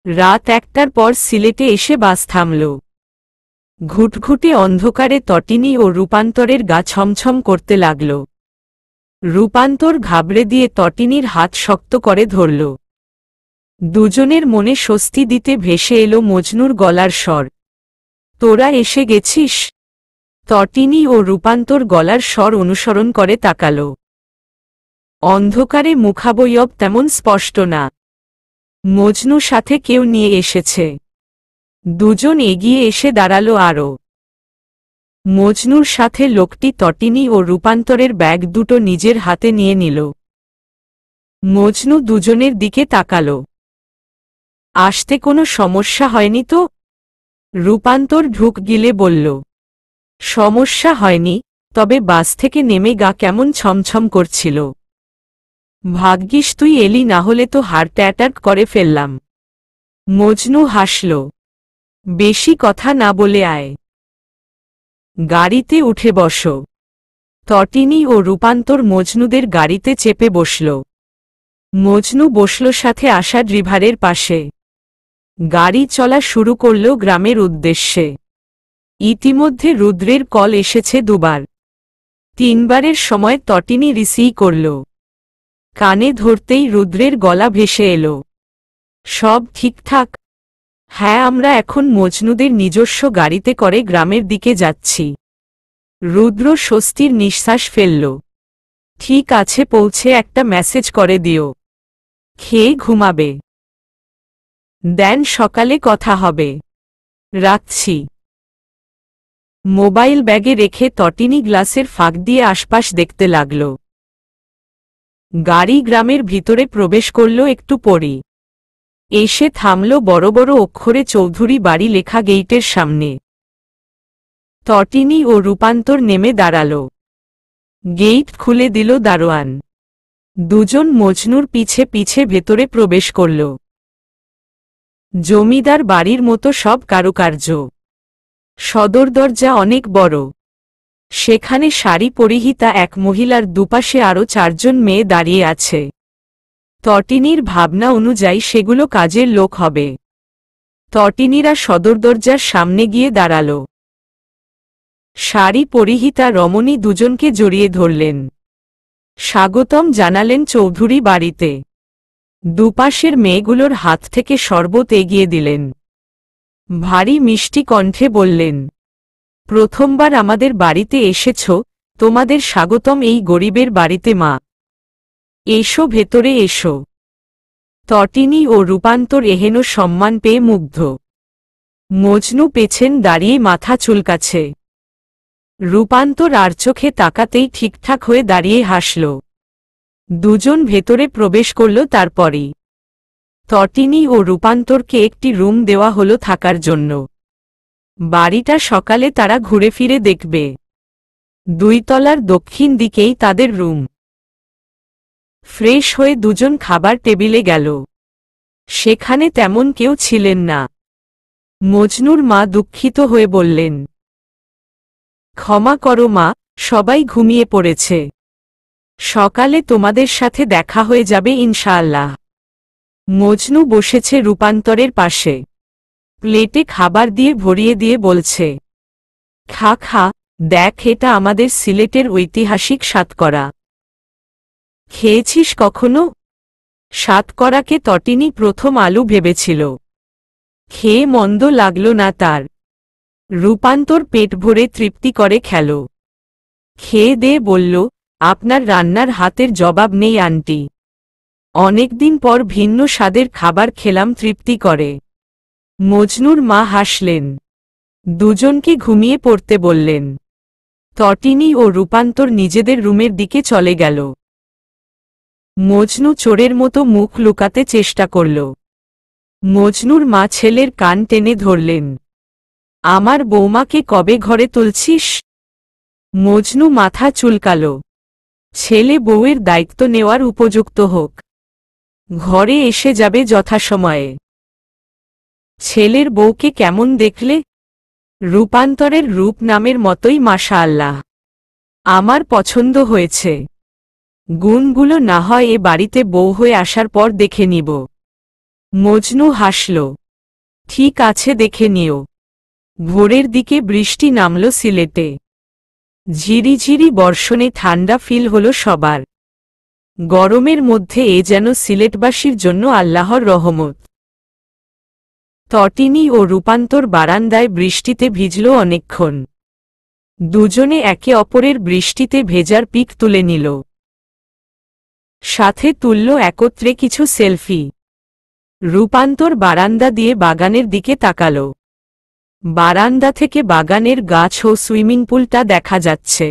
রাত ১টার পর সিলেটে এসে বাস থামল। ঘুটঘুটে অন্ধকারে তটিনী ও রূপান্তরের গা ছমছম করতে লাগল। রূপান্তর ঘাবড়ে দিয়ে তটিনীর হাত শক্ত করে ধরল। দুজনের মনে স্বস্তি দিতে ভেসে এলো মজনুর গলার স্বর, তোরা এসে গেছিস। তটিনী ও রূপান্তর গলার স্বর অনুসরণ করে তাকাল। অন্ধকারে মুখাবয়ব তেমন স্পষ্ট না। মজনু সাথে কেউ নিয়ে এসেছে। দুজন এগিয়ে এসে দাঁড়ালো আরও। মজনুর সাথে লোকটি তটিনী ও রূপান্তরের ব্যাগ দুটো নিজের হাতে নিয়ে নিল। মজনু দুজনের দিকে তাকাল। আসতে কোনো সমস্যা হয়নি তো? রূপান্তর ঢুক গিলে বলল, সমস্যা হয়নি, তবে বাস থেকে নেমে গা কেমন ছমছম করছিল। ভাগ্যিস তুই এলি, না হলে তো হার্ট অ্যাটাক করে ফেললাম। মজনু হাসল। বেশি কথা না বলে আয়, গাড়িতে উঠে বসো। তটিনী ও রূপান্তর মজনুদের গাড়িতে চেপে বসল। মজনু বসল সাথে আসা ড্রাইভারের পাশে। গাড়ি চলা শুরু করল গ্রামের উদ্দেশ্যে। ইতিমধ্যে রুদ্রের কল এসেছে দুবার। তিনবারের সময় তটিনী রিসিভ করল। কানে ধরতেই রুদ্রের গলা ভেসে এলো, সব ঠিকঠাক? হ্যাঁ, আমরা এখন মজনুদের নিজস্ব গাড়িতে করে গ্রামের দিকে যাচ্ছি। রুদ্র স্বস্তির নিঃশ্বাস ফেলল। ঠিক আছে, পৌঁছে একটা মেসেজ করে দিও। খেয়ে ঘুমাবে। দেন, সকালে কথা হবে। রাখছি। মোবাইল ব্যাগে রেখে তটিনী গ্লাসের ফাঁক দিয়ে আশপাশ দেখতে লাগল। গাড়ি গ্রামের ভিতরে প্রবেশ করল একটু পরই। এসে থামল বড় বড় অক্ষরে চৌধুরী বাড়ি লেখা গেইটের সামনে। তটিনী ও রূপান্তর নেমে দাঁড়াল। গেইট খুলে দিল দারোয়ান। দুজন মজনুর পিছে পিছে ভেতরে প্রবেশ করল। জমিদার বাড়ির মতো সব কারুকার্য। সদর দরজা অনেক বড়। সেখানে শাড়ি পরিহিতা এক মহিলার দুপাশে আরও ৪ জন মেয়ে দাঁড়িয়ে আছে। তটিনীর ভাবনা অনুযায়ী সেগুলো কাজের লোক হবে। তটিনীরা সদর দরজার সামনে গিয়ে দাঁড়াল। শাড়ি পরিহিতা রমণী দুজনকে জড়িয়ে ধরলেন। স্বাগতম জানালেন চৌধুরী বাড়িতে। দুপাশের মেয়েগুলোর হাত থেকে শরবত এগিয়ে দিলেন। ভারী মিষ্টি কণ্ঠে বললেন, প্রথমবার আমাদের বাড়িতে এসেছ, তোমাদের স্বাগতম এই গরিবের বাড়িতে মা। এসো, ভেতরে এসো। তটিনী ও রূপান্তর এহেন সম্মান পেয়ে মুগ্ধ। মজনু পেছন দাঁড়িয়ে মাথা চুলকাছে। রূপান্তর আর চোখে তাকাতেই ঠিকঠাক হয়ে দাঁড়িয়ে হাসল। দুজন ভেতরে প্রবেশ করল। তারপরই তটিনী ও রূপান্তরকে একটি রুম দেওয়া হলো থাকার জন্য। বাড়িটা সকালে তারা ঘুরে ফিরে দেখবে। 2 তলার দক্ষিণ দিকেই তাদের রুম। ফ্রেশ হয়ে দুজন খাবার টেবিলে গেল। সেখানে তেমন কেউ ছিলেন না। মজনুর মা দুঃখিত হয়ে বললেন, ক্ষমা করো মা, সবাই ঘুমিয়ে পড়েছে। সকালে তোমাদের সাথে দেখা হয়ে যাবে ইনশাআল্লাহ। মজনু বসেছে রূপান্তরের পাশে। প্লেটে খাবার দিয়ে ভরিয়ে দিয়ে বলছে, খা খা, দেখ, এটা আমাদের সিলেটের ঐতিহাসিক সাতকরা। খেয়েছিস কখনো? সাতকরাকে তটিনী প্রথম আলু ভেবেছিল। খেয়ে মন্দ লাগল না তার। রূপান্তর পেট ভরে তৃপ্তি করে খেল। খেয়ে দিয়ে বলল, আপনার রান্নার হাতের জবাব নেই আন্টি। অনেকদিন পর ভিন্ন স্বাদের খাবার খেলাম তৃপ্তি করে। মজনুর মা হাসলেন। দুজনকে ঘুমিয়ে পড়তে বললেন। তটিনী ও রূপান্তর নিজেদের রুমের দিকে চলে গেল। মজনু চোরের মতো মুখ লুকাতে চেষ্টা করল। মজনুর মা ছেলের কান টেনে ধরলেন, আমার বৌমাকে কবে ঘরে তুলছিস? মজনু মাথা চুলকাল। ছেলে বউয়ের দায়িত্ব নেওয়ার উপযুক্ত হোক, ঘরে এসে যাবে যথাসময়ে। ছেলের বউকে কেমন দেখলে? রূপান্তরের রূপ নামের মতোই মাশাআল্লাহ। আমার পছন্দ হয়েছে। গুণগুলো না হয় এ বাড়িতে বউ হয়ে আসার পর দেখে নিব। মজনু হাসল। ঠিক আছে, দেখে নিও। ভোরের দিকে বৃষ্টি নামল সিলেটে। ঝিরিঝিরি বর্ষণে ঠান্ডা ফিল হল সবার। গরমের মধ্যে এ যেন সিলেটবাসীর জন্য আল্লাহর রহমত। তটিনী ও রূপান্তর বারান্দায় বৃষ্টিতে ভিজল অনেকক্ষণ। দুজনে একে অপরের বৃষ্টিতে ভেজার পিক তুলে নিল। সাথে তুলল একত্রে কিছু সেলফি। রূপান্তর বারান্দা দিয়ে বাগানের দিকে তাকাল। বারান্দা থেকে বাগানের গাছ ও সুইমিং পুলটা দেখা যাচ্ছে।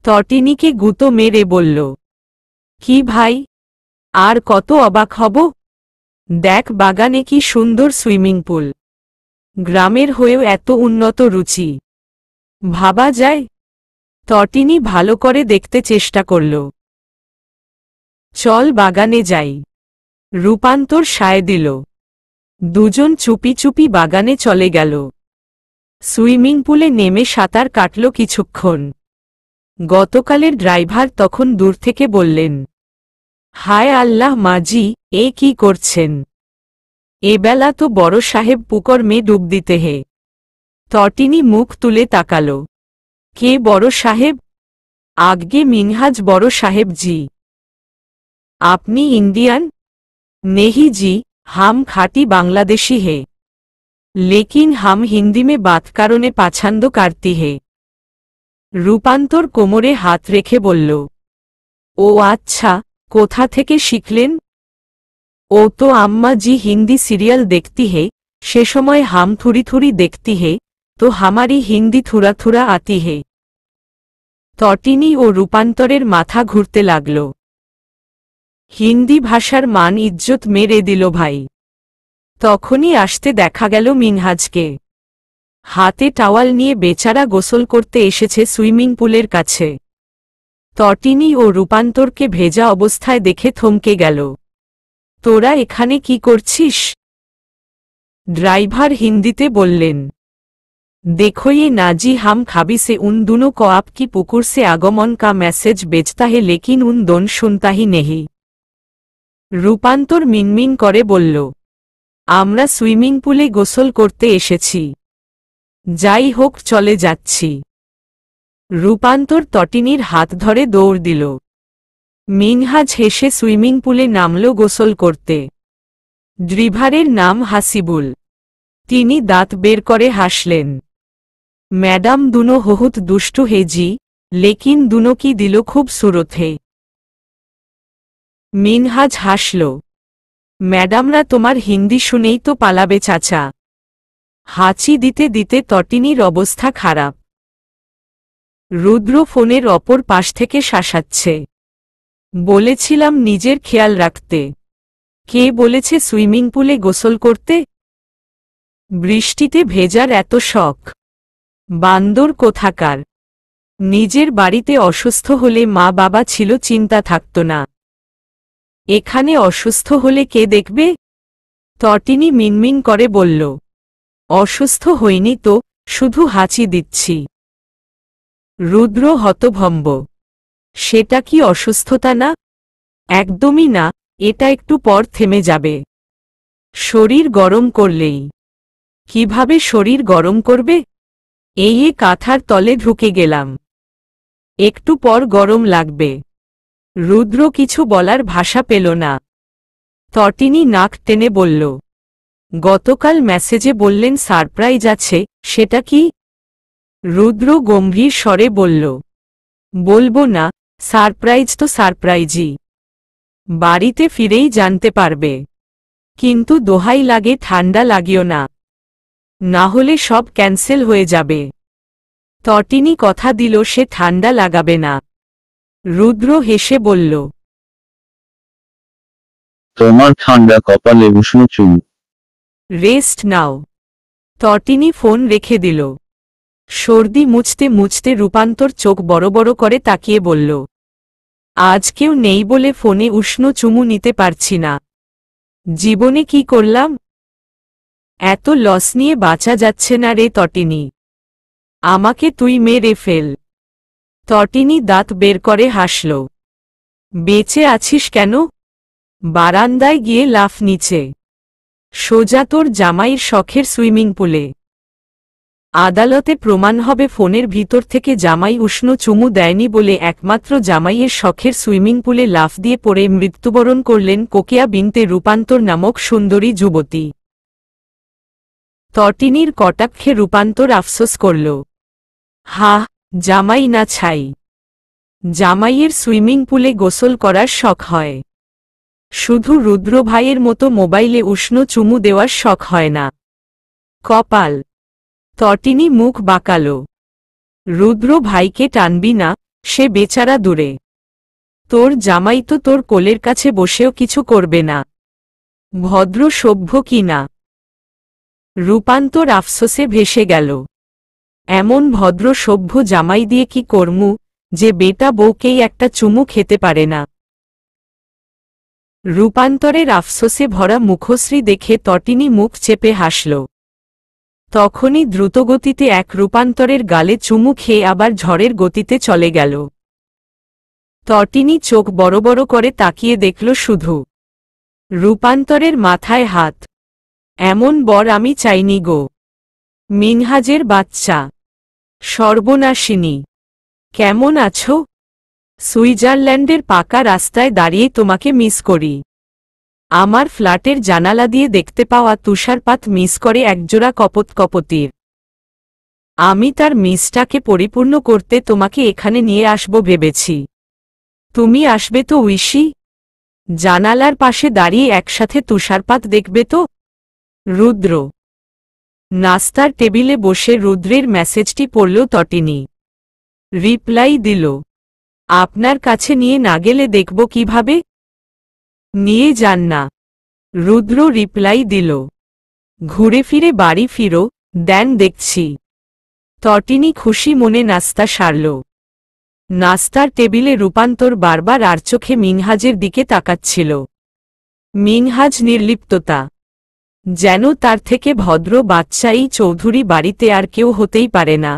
তটিনীকে গুঁতো মেরে বলল, কি ভাই, আর কত অবাক হব? দেখ বাগানে কি সুন্দর সুইমিং পুল। গ্রামের হয়েও এত উন্নত রুচি। ভাবা যায়? তটিনী ভালো করে দেখতে চেষ্টা করল। চল বাগানে যাই, রূপান্তর সায় দিল। দুজন চুপি চুপি বাগানে চলে গেল। সুইমিং পুলে নেমে সাঁতার কাটল কিছুক্ষণ। গতকালের ড্রাইভার তখন দূর থেকে বললেন, হায় আল্লাহ মাজি, এ কি করছেন? এবেলা তো বড় সাহেব পুকুর মে ডুব দিতে হে। তটিনী মুখ তুলে তাকাল। কে বড় সাহেব? আগে মিনহাজ বড় সাহেব জি। আপনি ইন্ডিয়ান? नहीं जी, हम खाटी बांग्लादेशी है, लेकिन हम हिंदी में बात करने पसंद करती है। রূপান্তর কোমরে হাত রেখে বলল, ও আচ্ছা, কোথা থেকে শিখলেন? ও তো আম্মা জি হিন্দি সিরিয়াল দেখती है, সে সময় হাম থুরি থুরি দেখती है, তো হামারি হিন্দি থুরা থুরা আতি है। তটিনী ও রূপান্তরের মাথা ঘুরতে লাগল। হিন্দি ভাষার মান ইজ্জত মেরে দিল ভাই। তখনই আসতে দেখা গেল মিনহাজকে। হাতে টাওয়াল নিয়ে বেচারা গোসল করতে এসেছে সুইমিং পুলের কাছে। তটিনী ও রূপান্তরকে ভেজা অবস্থায় দেখে থমকে গেল। তোরা এখানে কি করছিস? ড্রাইভার হিন্দিতে বললেন, देखो ये नाजी हम खाबी से उन दोनों को आपकी पुकुर से आगमन का मैसेज भेजता है, लेकिन उन दोनों सुनता ही नहीं। রূপান্তর মিনমিন করে বলল, আমরা সুইমিং পুলে গোসল করতে এসেছি। যাই হোক চলে যাচ্ছি। রূপান্তর তটিনীর হাত ধরে দৌড় দিল। মিনহাজ হেসে সুইমিং পুলে নামল গোসল করতে। ড্রাইভারের নাম হাসিবুল। তিনি দাঁত বের করে হাসলেন। ম্যাডাম দুনো বহুত দুষ্টু হে জি, লেকিন দুনো কি দিল খুব সুরত হে। মিনহাজ হাসল। ম্যাডামরা তোমার হিন্দি শুনেই তো পালাবে চাচা। হাঁচি দিতে দিতে তটিনীর অবস্থা খারাপ। রুদ্র ফোনের অপর পাশ থেকে শাসাচ্ছে। বলেছিলাম নিজের খেয়াল রাখতে। কে বলেছে সুইমিং পুলে গোসল করতে? বৃষ্টিতে ভেজার এত শখ? বান্দর কোথাকার। নিজের বাড়িতে অসুস্থ হলে মা বাবা ছিল, চিন্তা থাকত না। এখানে অসুস্থ হলে কে দেখবে? তটিনী মিনমিন করে বলল, অসুস্থ হইনি তো, শুধু হাঁচি দিচ্ছি। রুদ্র হতভম্ব। সেটা কি অসুস্থতা না? একদমই না, এটা একটু পর থেমে যাবে। শরীর গরম করলেই। কিভাবে শরীর গরম করবে? এই কাঁথার তলে ঢুকে গেলাম, একটু পর গরম লাগবে। রুদ্র কিছু বলার ভাষা পেল না। তটিনী নাক টেনে বলল, গতকাল মেসেজে বললেন সারপ্রাইজ আছে, সেটা কি? রুদ্র গম্ভীর স্বরে বলল, বলবো না, সারপ্রাইজ তো সারপ্রাইজই। বাড়িতে ফিরেই জানতে পারবে। কিন্তু দোহাই লাগে ঠান্ডা লাগিও না, না হলে সব ক্যান্সেল হয়ে যাবে। তটিনী কথা দিল সে ঠান্ডা লাগাবে না। রুদ্র হেসে বলল, তোমার ঠান্ডা কপালে উষ্ণ চুল। রেস্ট নাও। তটিনী ফোন রেখে দিল। সর্দি মুছতে মুছতে রূপান্তর চোখ বড় বড় করে তাকিয়ে বলল, আজ কেউ নেই বলে ফোনে উষ্ণ চুমু নিতে পারছি না। জীবনে কি করলাম? এত লস নিয়ে বাঁচা যাচ্ছে না রে তটিনী। আমাকে তুই মেরে ফেল। তটিনী দাঁত বের করে হাসল। বেঁচে আছিস কেন? বারান্দায় গিয়ে লাফ নিচে। সোজা তোর জামাইয়ের শখের সুইমিং পুলে। আদালতে প্রমাণ হবে ফোনের ভিতর থেকে জামাই উষ্ণ চুমু দেয়নি বলে একমাত্র জামাইয়ের শখের সুইমিং পুলে লাফ দিয়ে পড়ে মৃত্যুবরণ করলেন কোকিয়া বিনতে রূপান্তর নামক সুন্দরী যুবতী। তটিনীর কটাক্ষে রূপান্তর আফসোস করল। হা, জামাই না ছাই। জামাইয়ের সুইমিং পুলে গোসল করার শখ হয়, শুধু রুদ্র ভাইয়ের মতো মোবাইলে উষ্ণ চুমু দেওয়ার শখ হয় না। কপাল। তটিনী মুখ বাঁকাল। রুদ্র ভাইকে টানবি না, সে বেচারা দূরে। তোর জামাই তো তোর কোলের কাছে বসেও কিছু করবে না। ভদ্র সভ্য কি না। রূপান্তর আফসোসে ভেসে গেল। এমন ভদ্র সভ্য জামাই দিয়ে কি করমু, যে বেটা বউকেই একটা চুমু খেতে পারে না। রূপান্তরের আফসোসে ভরা মুখশ্রী দেখে তটিনী মুখ চেপে হাসল। তখনই দ্রুতগতিতে এক রূপান্তরের গালে চুমু খেয়ে আবার ঝড়ের গতিতে চলে গেল। তটিনী চোখ বড় বড় করে তাকিয়ে দেখল শুধু। রূপান্তরের মাথায় হাত। এমন বর আমি চাইনি গো। মিনহাজের বাচ্চা। সর্বনাশিনী। কেমন আছো? সুইজারল্যান্ডের পাকা রাস্তায় দাঁড়িয়ে তোমাকে মিস করি। আমার ফ্ল্যাটের জানালা দিয়ে দেখতে পাওয়া তুষারপাত মিস করে একজোড়া কপোতকপতির। আমি তার মিসটাকে পরিপূর্ণ করতে তোমাকে এখানে নিয়ে আসব ভেবেছি। তুমি আসবে তো উইশি? জানালার পাশে দাঁড়িয়ে একসাথে তুষারপাত দেখবে তো? রুদ্র। নাস্তার টেবিলে বসে রুদ্রের মেসেজটি পড়ল তটিনী। রিপ্লাই দিল, আপনার কাছে নিয়ে না গেলে দেখব কিভাবে? নিয়ে যান না। রুদ্র রিপ্লাই দিল, ঘুরে ফিরে বাড়ি ফিরো, দেন দেখছি। তটিনী খুশি মনে নাস্তা সারল। নাস্তার টেবিলে রূপান্তর বারবার আর চোখে মিনহাজের দিকে তাকাচ্ছিল। মিনহাজ নির্লিপ্ততা। যেন তার থেকে ভদ্র বাচ্চা এই চৌধুরী বাড়িতে আর কেউ হতেই পারে না।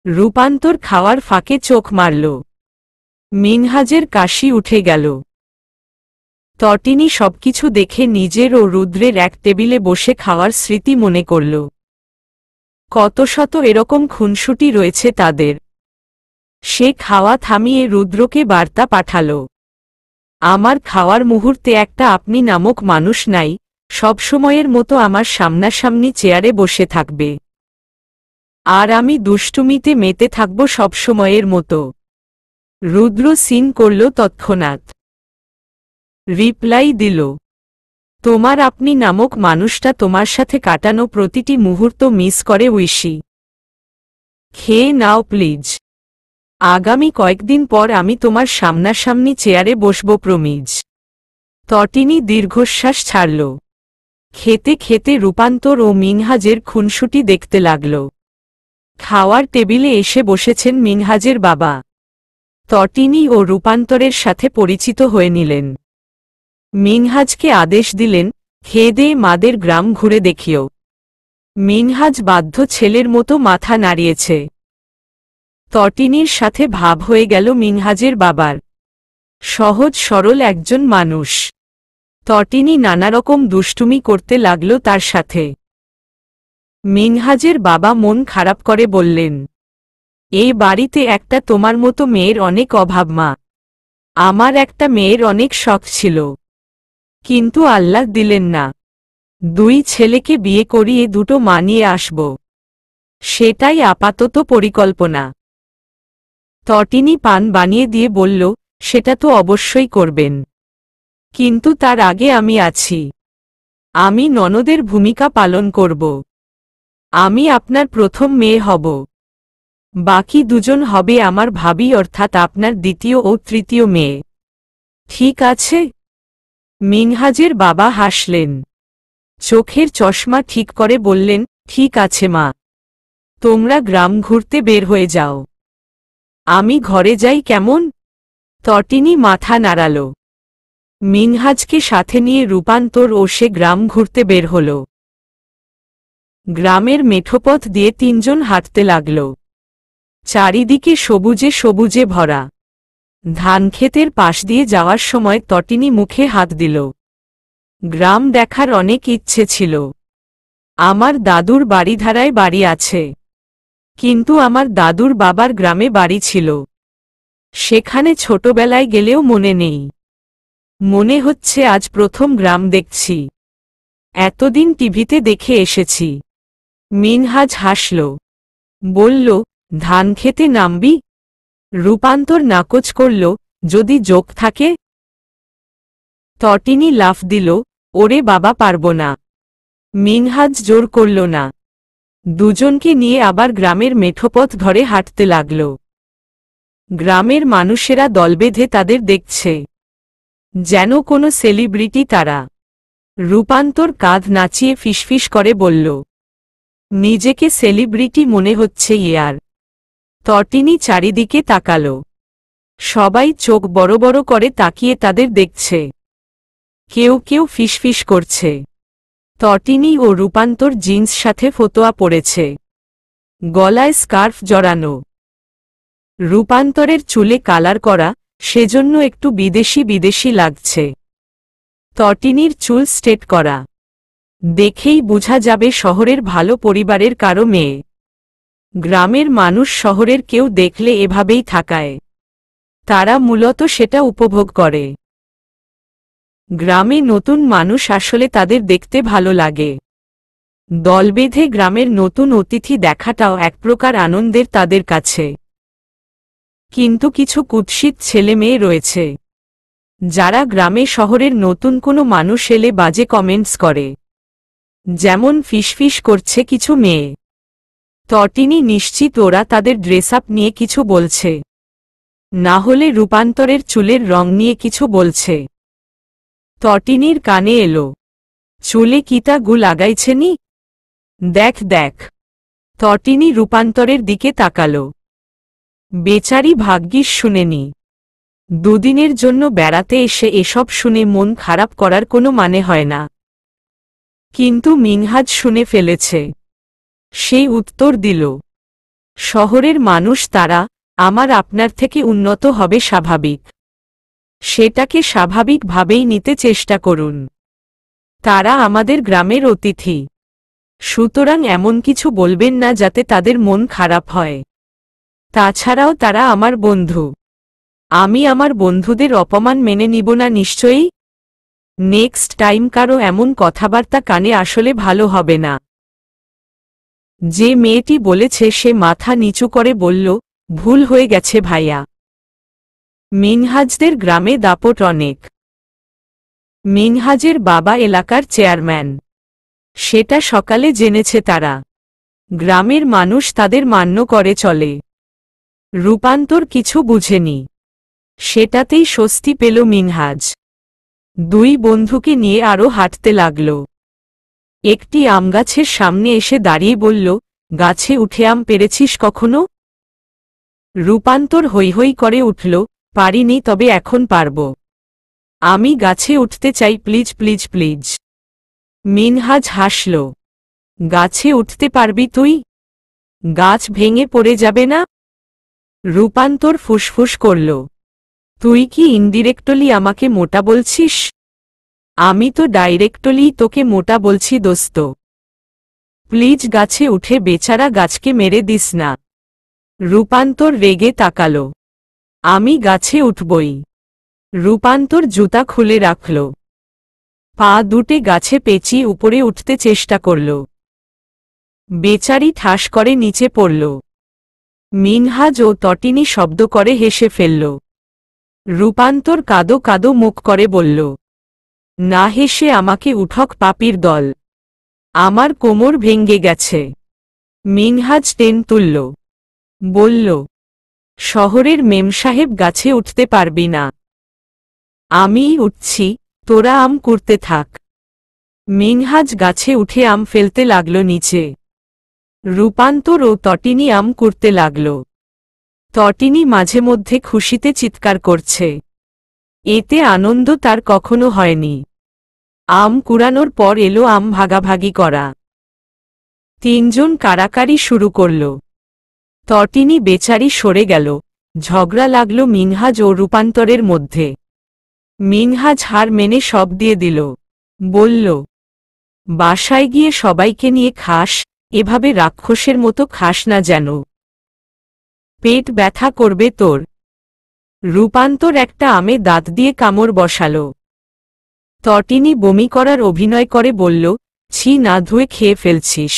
রূপান্তর খাওয়ার ফাঁকে চোখ মারল। মিনহাজের কাশি উঠে গেল। তটিনী সবকিছু দেখে নিজের ও রুদ্রের এক টেবিলে বসে খাওয়ার স্মৃতি মনে করল। কত শত এরকম খুনসুটি রয়েছে তাদের। সে খাওয়া থামিয়ে রুদ্রকে বার্তা পাঠাল, আমার খাওয়ার মুহূর্তে একটা আপনি নামক মানুষ নাই, সবসময়ের মতো আমার সামনাসামনি চেয়ারে বসে থাকবে। আর আমি দুষ্টুমিতে মেতে থাকব সবসময়ের মতো। রুদ্র সিন করল তৎক্ষণাৎ। রিপ্লাই দিল, তোমার আপনি নামক মানুষটা তোমার সাথে কাটানো প্রতিটি মুহূর্ত মিস করে উইশি। খেয়ে নাও প্লিজ। আগামী কয়েকদিন পর আমি তোমার সামনাসামনি চেয়ারে বসব প্রমিজ। তটিনী দীর্ঘশ্বাস ছাড়ল। খেতে খেতে রূপান্তর ও মিনহাজের খুনসুটি দেখতে লাগল। খাওয়ার টেবিলে এসে বসেছেন মিনহাজের বাবা। তটিনী ও রূপান্তরের সাথে পরিচিত হয়ে নিলেন। মিনহাজকে আদেশ দিলেন, খেয়ে দিয়ে মাদের গ্রাম ঘুরে দেখিও। মিনহাজ বাধ্য ছেলের মতো মাথা নাড়িয়েছে। তটিনীর সাথে ভাব হয়ে গেল মিনহাজের বাবার। সহজ সরল একজন মানুষ। তটিনী নানারকম দুষ্টুমি করতে লাগল তার সাথে। মিনহাজের বাবা মন খারাপ করে বললেন, এই বাড়িতে একটা তোমার মতো মেয়ের অনেক অভাব মা। আমার একটা মেয়ের অনেক শখ ছিল, কিন্তু আল্লাহ দিলেন না। দুই ছেলেকে বিয়ে করিয়ে দুটো মানিয়ে আসব, সেটাই আপাতত পরিকল্পনা। তটিনী পান বানিয়ে দিয়ে বলল, সেটা তো অবশ্যই করবেন, কিন্তু তার আগে আমি আছি। আমি ননদের ভূমিকা পালন করব। আমি আপনার প্রথম মেয়ে হব, বাকি দুজন হবে আমার ভাবি অর্থাৎ আপনার দ্বিতীয় ও তৃতীয় মেয়ে। ঠিক আছে? মিনহাজের বাবা হাসলেন। চোখের চশমা ঠিক করে বললেন, ঠিক আছে মা, তোমরা গ্রাম ঘুরতে বের হয়ে যাও। আমি ঘরে যাই কেমন? তটিনী মাথা নাড়াল। মিনহাজকে সাথে নিয়ে রূপান্তর ও সে গ্রাম ঘুরতে বের হল। গ্রামের মেঠোপথ দিয়ে তিনজন হাঁটতে লাগল। চারিদিকে সবুজে সবুজে ভরা। ধানক্ষেতের পাশ দিয়ে যাওয়ার সময় তটিনী মুখে হাত দিল। গ্রাম দেখার অনেক ইচ্ছে ছিল। আমার দাদুর বাড়িধারায় বাড়ি আছে, কিন্তু আমার দাদুর বাবার গ্রামে বাড়ি ছিল। সেখানে ছোটবেলায় গেলেও মনে নেই। মনে হচ্ছে আজ প্রথম গ্রাম দেখছি। এতদিন টিভিতে দেখে এসেছি। মিনহাজ হাসল, বলল, ধান খেতে নামবি? রূপান্তর নাকচ করল, যদি যোগ থাকে। তটিনী লাফ দিল, ওরে বাবা, পারব না। মিনহাজ জোর করল না। দুজনকে নিয়ে আবার গ্রামের মেঠোপথ ধরে হাঁটতে লাগল। গ্রামের মানুষেরা দল বেঁধে তাদের দেখছে, যেন কোনো সেলিব্রিটি তারা। রূপান্তর কাঁধ নাচিয়ে ফিসফিস করে বলল, নিজেকে সেলিব্রিটি মনে হচ্ছে ইয়ার। তটিনী চারিদিকে তাকাল। সবাই চোখ বড় বড় করে তাকিয়ে তাদের দেখছে। কেউ কেউ ফিসফিস করছে। তটিনী ও রূপান্তর জিন্স সাথে ফতোয়া পড়েছে, গলায় স্কার্ফ জড়ানো। রূপান্তরের চুলে কালার করা, সেজন্য একটু বিদেশি বিদেশি লাগছে। তটিনীর চুল স্ট্রেট করা, দেখেই বোঝা যাবে শহরের ভালো পরিবারের কারো মেয়ে। গ্রামের মানুষ শহরের কেউ দেখলে এভাবেই থাকায়। তারা মূলত সেটা উপভোগ করে। গ্রামে নতুন মানুষ আসলে তাদের দেখতে ভালো লাগে। দল বেঁধে গ্রামের নতুন অতিথি দেখাটাও এক প্রকার আনন্দের তাদের কাছে। কিন্তু কিছু কুৎসিত ছেলে মেয়ে রয়েছে, যারা গ্রামে শহরের নতুন কোনো মানুষ এলে বাজে কমেন্টস করে। যেমন ফিসফিস করছে কিছু মেয়ে। তটিনী নিশ্চিত ওরা তাদের ড্রেস আপ নিয়ে কিছু বলছে, না হলে রূপান্তরের চুলের রং নিয়ে কিছু বলছে। তটিনীর কানে এলো, চুলে কিতা গু লাগাইছেনি? দেখ দেখ। তটিনী রূপান্তরের দিকে তাকাল। বেচারি ভাগ্যিস শুনেনি। দুদিনের জন্য বেড়াতে এসে এসব শুনে মন খারাপ করার কোনো মানে হয় না। কিন্তু মিনহাজ শুনে ফেলেছে। সেই উত্তর দিল, শহরের মানুষ তারা, আমার আপনার থেকে উন্নত হবে স্বাভাবিক। সেটাকে স্বাভাবিকভাবেই নিতে চেষ্টা করুন। তারা আমাদের গ্রামের অতিথি, সুতরাং এমন কিছু বলবেন না যাতে তাদের মন খারাপ হয়। তাছাড়াও তারা আমার বন্ধু। আমি আমার বন্ধুদের অপমান মেনে নিব না নিশ্চয়ই। নেক্সট টাইম কারো এমন কথাবার্তা কানে আসলে ভালো হবে না। যে মেয়েটি বলেছে সে মাথা নিচু করে বলল, ভুল হয়ে গেছে ভাইয়া। মিনহাজদের গ্রামে দাপট অনেক। মিনহাজের বাবা এলাকার চেয়ারম্যান। সেটা সকালে জেনেছে তারা। গ্রামের মানুষ তাদের মান্য করে চলে। রূপান্তর কিছু বুঝেনি। সেটাতেই স্বস্তি পেল মিনহাজ। দুই বন্ধুকে নিয়ে আরও হাঁটতে লাগল। একটি আমগাছের সামনে এসে দাঁড়িয়ে বলল, গাছে উঠে আম পেরেছিস কখনো? রূপান্তর হৈ হৈ করে উঠল, পারিনি, তবে এখন পারব। আমি গাছে উঠতে চাই, প্লিজ প্লিজ প্লিজ। মিনহাজ হাসল, গাছে উঠতে পারবি তুই? গাছ ভেঙে পড়ে যাবে না? রূপান্তর ফুসফুস করল, তুই কি ইনডিরেক্টলি আমাকে মোটা বলছিস? আমি তো ডাইরেক্টলি তোকে মোটা বলছি দোস্ত। প্লিজ গাছে উঠে বেচারা গাছকে মেরে দিস না। রূপান্তর রেগে তাকাল, আমি গাছে উঠবই। রূপান্তর জুতা খুলে রাখল। পা দুটে গাছে পেঁচিয়ে উপরে উঠতে চেষ্টা করল। বেচারি ঠাস করে নিচে পড়ল। মিনহাজ ও তটিনী শব্দ করে হেসে ফেলল। রূপান্তর কাদো কাদো মুখ করে বলল, না হেসে আমাকে উঠক পাপীর দল। আমার কোমর ভেঙ্গে গেছে। মিনহাজ টেন তুলল, বলল, শহরের মেমসাহেব গাছে উঠতে পারবি না। আমিই উঠছি, তোরা আম কুড়তে থাক। মিনহাজ গাছে উঠে আম ফেলতে লাগল নিচে। রূপান্তর ও তটিনী আম কুড়তে লাগল। তটিনী মাঝে মধ্যে খুশিতে চিৎকার করছে। এতে আনন্দ তার কখনো হয়নি। আম কুড়ানোর পর এলো আম ভাগাভাগি করা। তিনজন কারাকারি শুরু করল। তটিনী বেচারি সরে গেল। ঝগড়া লাগল মিনহাজ ও রূপান্তরের মধ্যে। মিনহাজ হার মেনে সব দিয়ে দিল। বলল, বাসায় গিয়ে সবাইকে নিয়ে খাস, এভাবে রাক্ষসের মতো খাস না যেন। পেট ব্যথা করবে তোর। রূপান্তর একটা আমে দাঁত দিয়ে কামড় বসাল। তটিনী বমি করার অভিনয় করে বলল, ছি, না ধুয়ে খেয়ে ফেলছিস।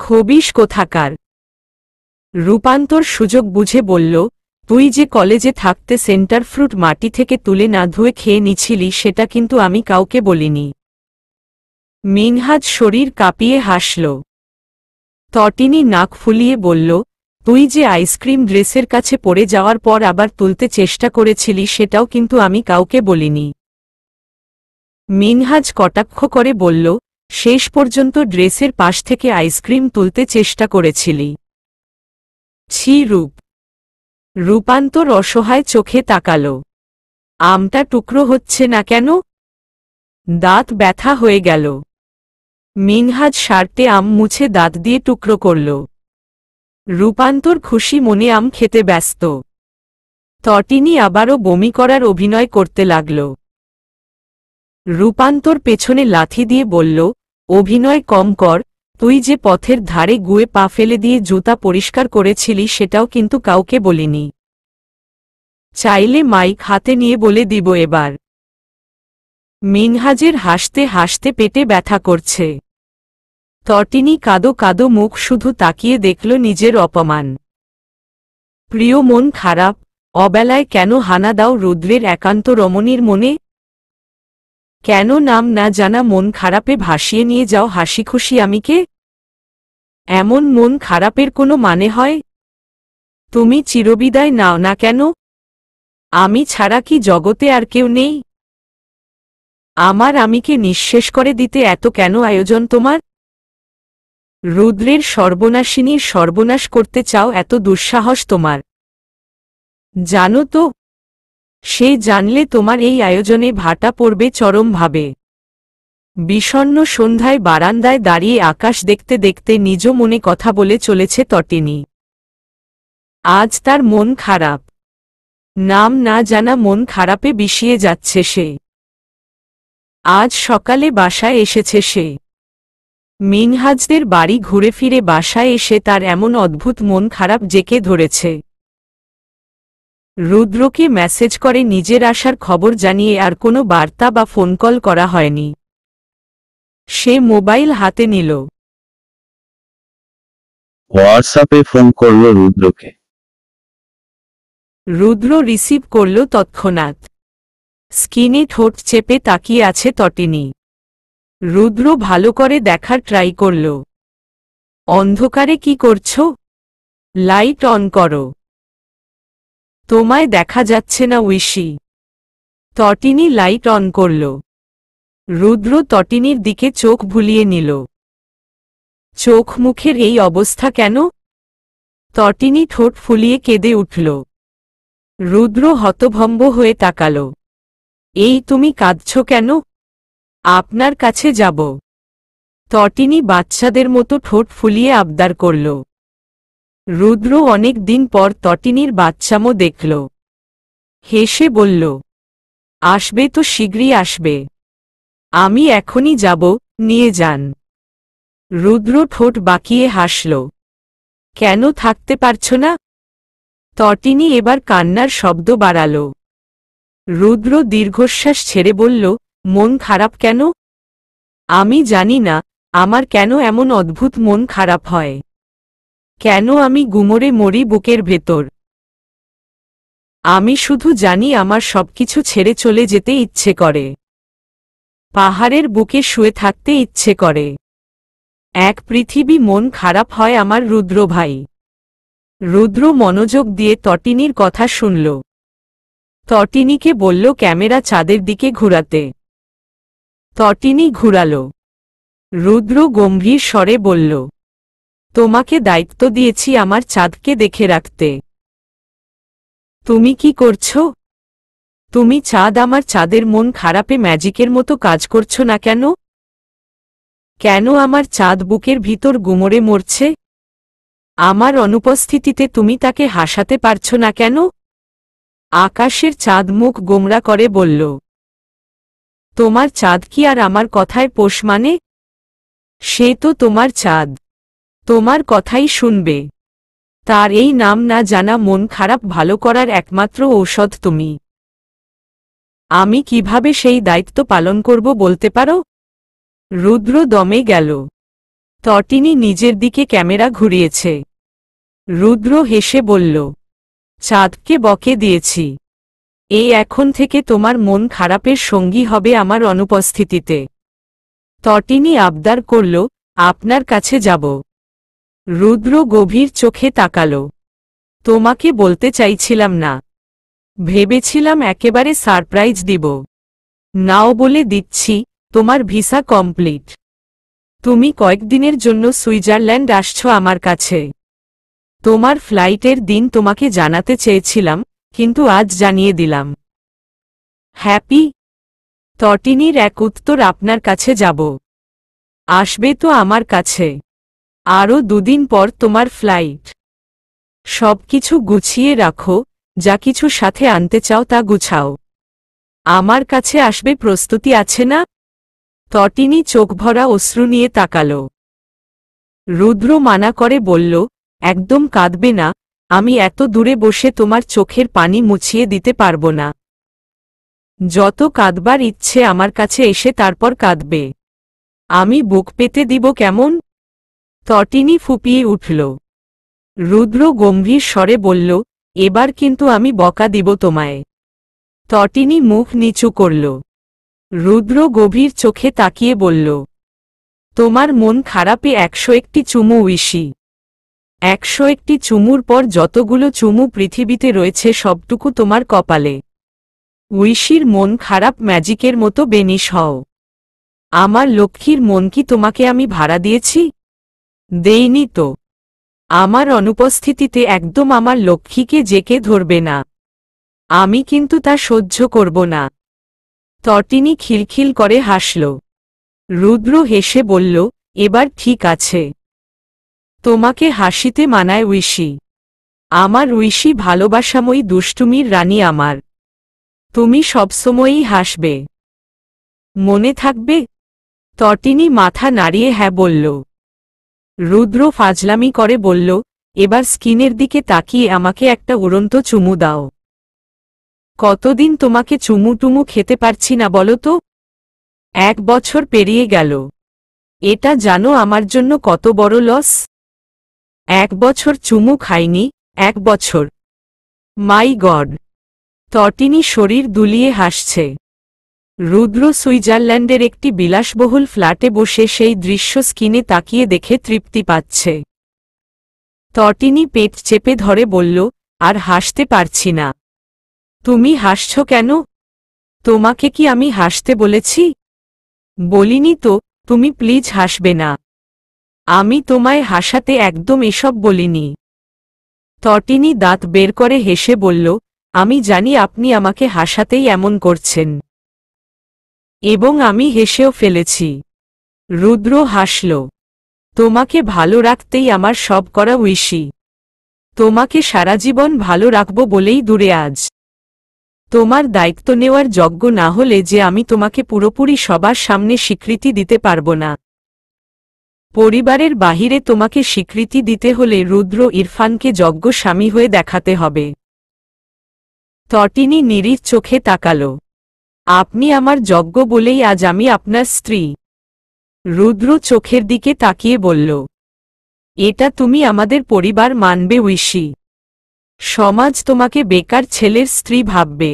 খবিস কোথাকার। রূপান্তর সুযোগ বুঝে বলল, তুই যে কলেজে থাকতে সেন্টার ফ্রুট মাটি থেকে তুলে না ধুয়ে খেয়ে নিছিলি সেটা কিন্তু আমি কাউকে বলিনি। মিনহাজ শরীর কাঁপিয়ে হাসল। তটিনী নাক ফুলিয়ে বলল, তুই যে আইসক্রিম ড্রেসের কাছে পড়ে যাওয়ার পর আবার তুলতে চেষ্টা করেছিলি সেটাও কিন্তু আমি কাউকে বলিনি। মিনহাজ কটাক্ষ করে বলল, শেষ পর্যন্ত ড্রেসের পাশ থেকে আইসক্রিম তুলতে চেষ্টা করেছিলি। ছি রূপ। রূপান্তর অসহায় চোখে তাকাল। আমটা টুকরো হচ্ছে না কেন? দাঁত ব্যথা হয়ে গেল। মিনহাজ শার্টে আম মুছে দাঁত দিয়ে টুকরো করল। রূপান্তর খুশি মনে আম খেতে ব্যস্ত। তটিনী আবারও বমি করার অভিনয় করতে লাগল। রূপান্তর পেছনে লাথি দিয়ে বলল, অভিনয় কম কর, তুই যে পথের ধারে গুয়ে পা ফেলে দিয়ে জুতা পরিষ্কার করেছিলি সেটাও কিন্তু কাউকে বলিনি। চাইলে মাইক হাতে নিয়ে বলে দিব এবার। মিনহাজের হাসতে হাসতে পেটে ব্যথা করছে। তটিনী কাদো কাদো মুখ শুধু তাকিয়ে দেখল নিজের অপমান। প্রিয় মন খারাপ, অবেলায় কেন হানা দাও রুদ্রের একান্ত রমণীর মনে? কেন নাম না জানা মন খারাপে ভাসিয়ে নিয়ে যাও হাসি খুশি আমিকে? এমন মন খারাপের কোনো মানে হয়? তুমি চিরবিদায় নাও না কেন? আমি ছাড়া কি জগতে আর কেউ নেই? আমার আমিকে নিঃশেষ করে দিতে এত কেন আয়োজন তোমার? রুদ্রের সর্বনাশিনীর সর্বনাশ করতে চাও এত দুঃসাহস তোমার? জানো তো, সে জানলে তোমার এই আয়োজনে ভাটা পড়বে চরমভাবে। বিষণ্ণ সন্ধ্যায় বারান্দায় দাঁড়িয়ে আকাশ দেখতে দেখতে নিজ মনে কথা বলে চলেছে তটিনী। আজ তার মন খারাপ। নাম না জানা মন খারাপে বিষিয়ে যাচ্ছে সে। আজ সকালে বাসায় এসেছে সে। মিনহাজদের বাড়ি ঘুরে ফিরে বাসায় এসে তার এমন অদ্ভুত মন খারাপ জেকে ধরেছে। রুদ্রকে মেসেজ করে নিজের আসার খবর জানিয়ে আর কোনো বার্তা বা ফোন কল করা হয়নি। সে মোবাইল হাতে নিল। হোয়াটসঅ্যাপে ফোন করল রুদ্রকে। রুদ্র রিসিভ করল তৎক্ষণাৎ। স্ক্রিনে ঠোঁট চেপে তাকিয়ে আছে তটিনী। রুদ্র ভালো করে দেখার ট্রাই করল। অন্ধকারে কি করছো? লাইট অন করো। তোমায় দেখা যাচ্ছে না ঐশী। তটিনী লাইট অন করল। রুদ্র তটিনীর দিকে চোখ ভুলিয়ে নিল। চোখ মুখের এই অবস্থা কেন? তটিনী ঠোঁট ফুলিয়ে কেঁদে উঠল। রুদ্র হতভম্ব হয়ে তাকাল। এই তুমি কাঁদছ কেন? আপনার কাছে যাব। তটিনী বাচ্চাদের মতো ঠোঁট ফুলিয়ে আবদার করল। রুদ্র অনেক দিন পর তটিনীর বাচ্চামো দেখল। হেসে বলল, আসবে তো শীঘ্রই আসবে। আমি এখনই যাব, নিয়ে যান। রুদ্র ঠোঁট বাঁকিয়ে হাসল। কেন থাকতে পারছ না? তটিনী এবার কান্নার শব্দ বাড়াল। রুদ্র দীর্ঘশ্বাস ছেড়ে বলল, মন খারাপ কেন? আমি জানি না আমার কেন এমন অদ্ভুত মন খারাপ হয়। কেন আমি গুমরে মরি বুকের ভেতর। আমি শুধু জানি আমার সবকিছু ছেড়ে চলে যেতে ইচ্ছে করে। পাহাড়ের বুকে শুয়ে থাকতে ইচ্ছে করে। এক পৃথিবী মন খারাপ হয় আমার রুদ্র ভাই। রুদ্র মনোযোগ দিয়ে তটিনীর কথা শুনল। তটিনীকে বলল ক্যামেরা চাঁদের দিকে ঘুরাতে। তটিনী ঘুরাল। রুদ্র গম্ভীর স্বরে বলল, তোমাকে দায়িত্ব দিয়েছি আমার চাঁদকে দেখে রাখতে। তুমি কি করছো? তুমি চাঁদ আমার চাঁদের মন খারাপে ম্যাজিকের মতো কাজ করছো না কেন? কেন আমার চাঁদ বুকের ভিতর গুমরে মরছে? আমার অনুপস্থিতিতে তুমি তাকে হাসাতে পারছো না কেন? আকাশের চাঁদ মুখ গোমরা করে বলল, তোমার চাঁদ কি আর আমার কথায় পোষ মানে? সে তো তোমার চাঁদ, তোমার কথাই শুনবে। তার এই নাম না জানা মন খারাপ ভালো করার একমাত্র ঔষধ তুমি। আমি কিভাবে সেই দায়িত্ব পালন করব বলতে পারো? রুদ্র দমে গেল। তটিনী নিজের দিকে ক্যামেরা ঘুরিয়েছে। রুদ্র হেসে বলল, চাঁদকে বকে দিয়েছি। এই এখন থেকে তোমার মন খারাপের সঙ্গী হবে আমার অনুপস্থিতিতে। তটিনী আবদার করল, আপনার কাছে যাব। রুদ্র গভীর চোখে তাকাল। তোমাকে বলতে চাইছিলাম না, ভেবেছিলাম একেবারে সারপ্রাইজ দিব। নাও বলে দিচ্ছি, তোমার ভিসা কমপ্লিট। তুমি কয়েকদিনের জন্য সুইজারল্যান্ড আসছো আমার কাছে। তোমার ফ্লাইটের দিন তোমাকে জানাতে চেয়েছিলাম, কিন্তু আজ জানিয়ে দিলাম। হ্যাপি? তটিনীর এক উত্তর, আপনার কাছে যাব। আসবে তো আমার কাছে। আরও 2 দিন পর তোমার ফ্লাইট। সবকিছু গুছিয়ে রাখো, যা কিছু সাথে আনতে চাও তা গুছাও। আমার কাছে আসবে, প্রস্তুতি আছে না? তটিনী চোখভরা অশ্রু নিয়ে তাকাল। রুদ্র মানা করে বলল, একদম কাঁদবে না, আমি এত দূরে বসে তোমার চোখের পানি মুছিয়ে দিতে পারব না। যত কাঁদবার ইচ্ছে আমার কাছে এসে তারপর কাঁদবে। আমি বুক পেতে দিব কেমন? তটিনী ফুপিয়ে উঠল। রুদ্র গম্ভীর স্বরে বলল, এবার কিন্তু আমি বকা দিব তোমায়। তটিনী মুখ নিচু করল। রুদ্র গভীর চোখে তাকিয়ে বলল, তোমার মন খারাপে 101টি চুমু উইশি। 101টি চুমুর পর যতগুলো চুমু পৃথিবীতে রয়েছে সবটুকু তোমার কপালে। উইশির মন খারাপ ম্যাজিকের মতো বেনিশ হও। আমার লক্ষ্মীর মন কি তোমাকে আমি ভাড়া দিয়েছি? দেইনি তো। আমার অনুপস্থিতিতে একদম আমার লক্ষ্মীকে জেকে ধরবে না। আমি কিন্তু তা সহ্য করব না। তটিনী খিলখিল করে হাসল। রুদ্র হেসে বলল, এবার ঠিক আছে। তোমাকে হাসিতে মানায় উইশি। আমার উইশি ভালোবাসাময়ী দুষ্টুমির রানী আমার। তুমি সবসময়ই হাসবে। মনে থাকবে? তটিনী মাথা নাড়িয়ে হ্যাঁ বলল। রুদ্র ফাজলামি করে বলল, এবার স্কিনের দিকে তাকিয়ে আমাকে একটা উড়ন্ত চুমু দাও। কতদিন তোমাকে চুমু টুমু খেতে পারছি না বলো তো? 1 বছর পেরিয়ে গেল। এটা জানো আমার জন্য কত বড় লস? 1 বছর চুমু খাইনি, 1 বছর। মাই গড! তটিনী শরীর দুলিয়ে হাসছে। রুদ্র সুইজারল্যান্ডের একটি বিলাসবহুল ফ্ল্যাটে বসে সেই দৃশ্য স্কিনে তাকিয়ে দেখে তৃপ্তি পাচ্ছে। তটিনী পেট চেপে ধরে বলল, আর হাসতে পারছি না। তুমি হাসছ কেন? তোমাকে কি আমি হাসতে বলেছি? বলিনি তো, তুমি প্লিজ হাসবে না। আমি তোমায় হাসাতে একদম এসব বলিনি। তটিনী দাঁত বের করে হেসে বলল, আমি জানি আপনি আমাকে হাসাতেই এমন করছেন। এবং আমি হেসেও ফেলেছি। রুদ্র হাসল। তোমাকে ভালো রাখতেই আমার সব করা উইশি। তোমাকে সারা জীবন ভালো রাখব বলেই দূরে আজ। তোমার দায়িত্ব নেওয়ার যোগ্য না হলে যে আমি তোমাকে পুরোপুরি সবার সামনে স্বীকৃতি দিতে পারব না। পরিবারের বাহিরে তোমাকে স্বীকৃতি দিতে হলে রুদ্র ইরফানকে যোগ্য স্বামী হয়ে দেখাতে হবে। তটিনী নিরীহ চোখে তাকাল। আপনি আমার যোগ্য বলেই আজ আমি আপনার স্ত্রী। রুদ্র চোখের দিকে তাকিয়ে বলল, এটা তুমি আমাদের পরিবার মানবে উইশি। সমাজ তোমাকে বেকার ছেলের স্ত্রী ভাববে।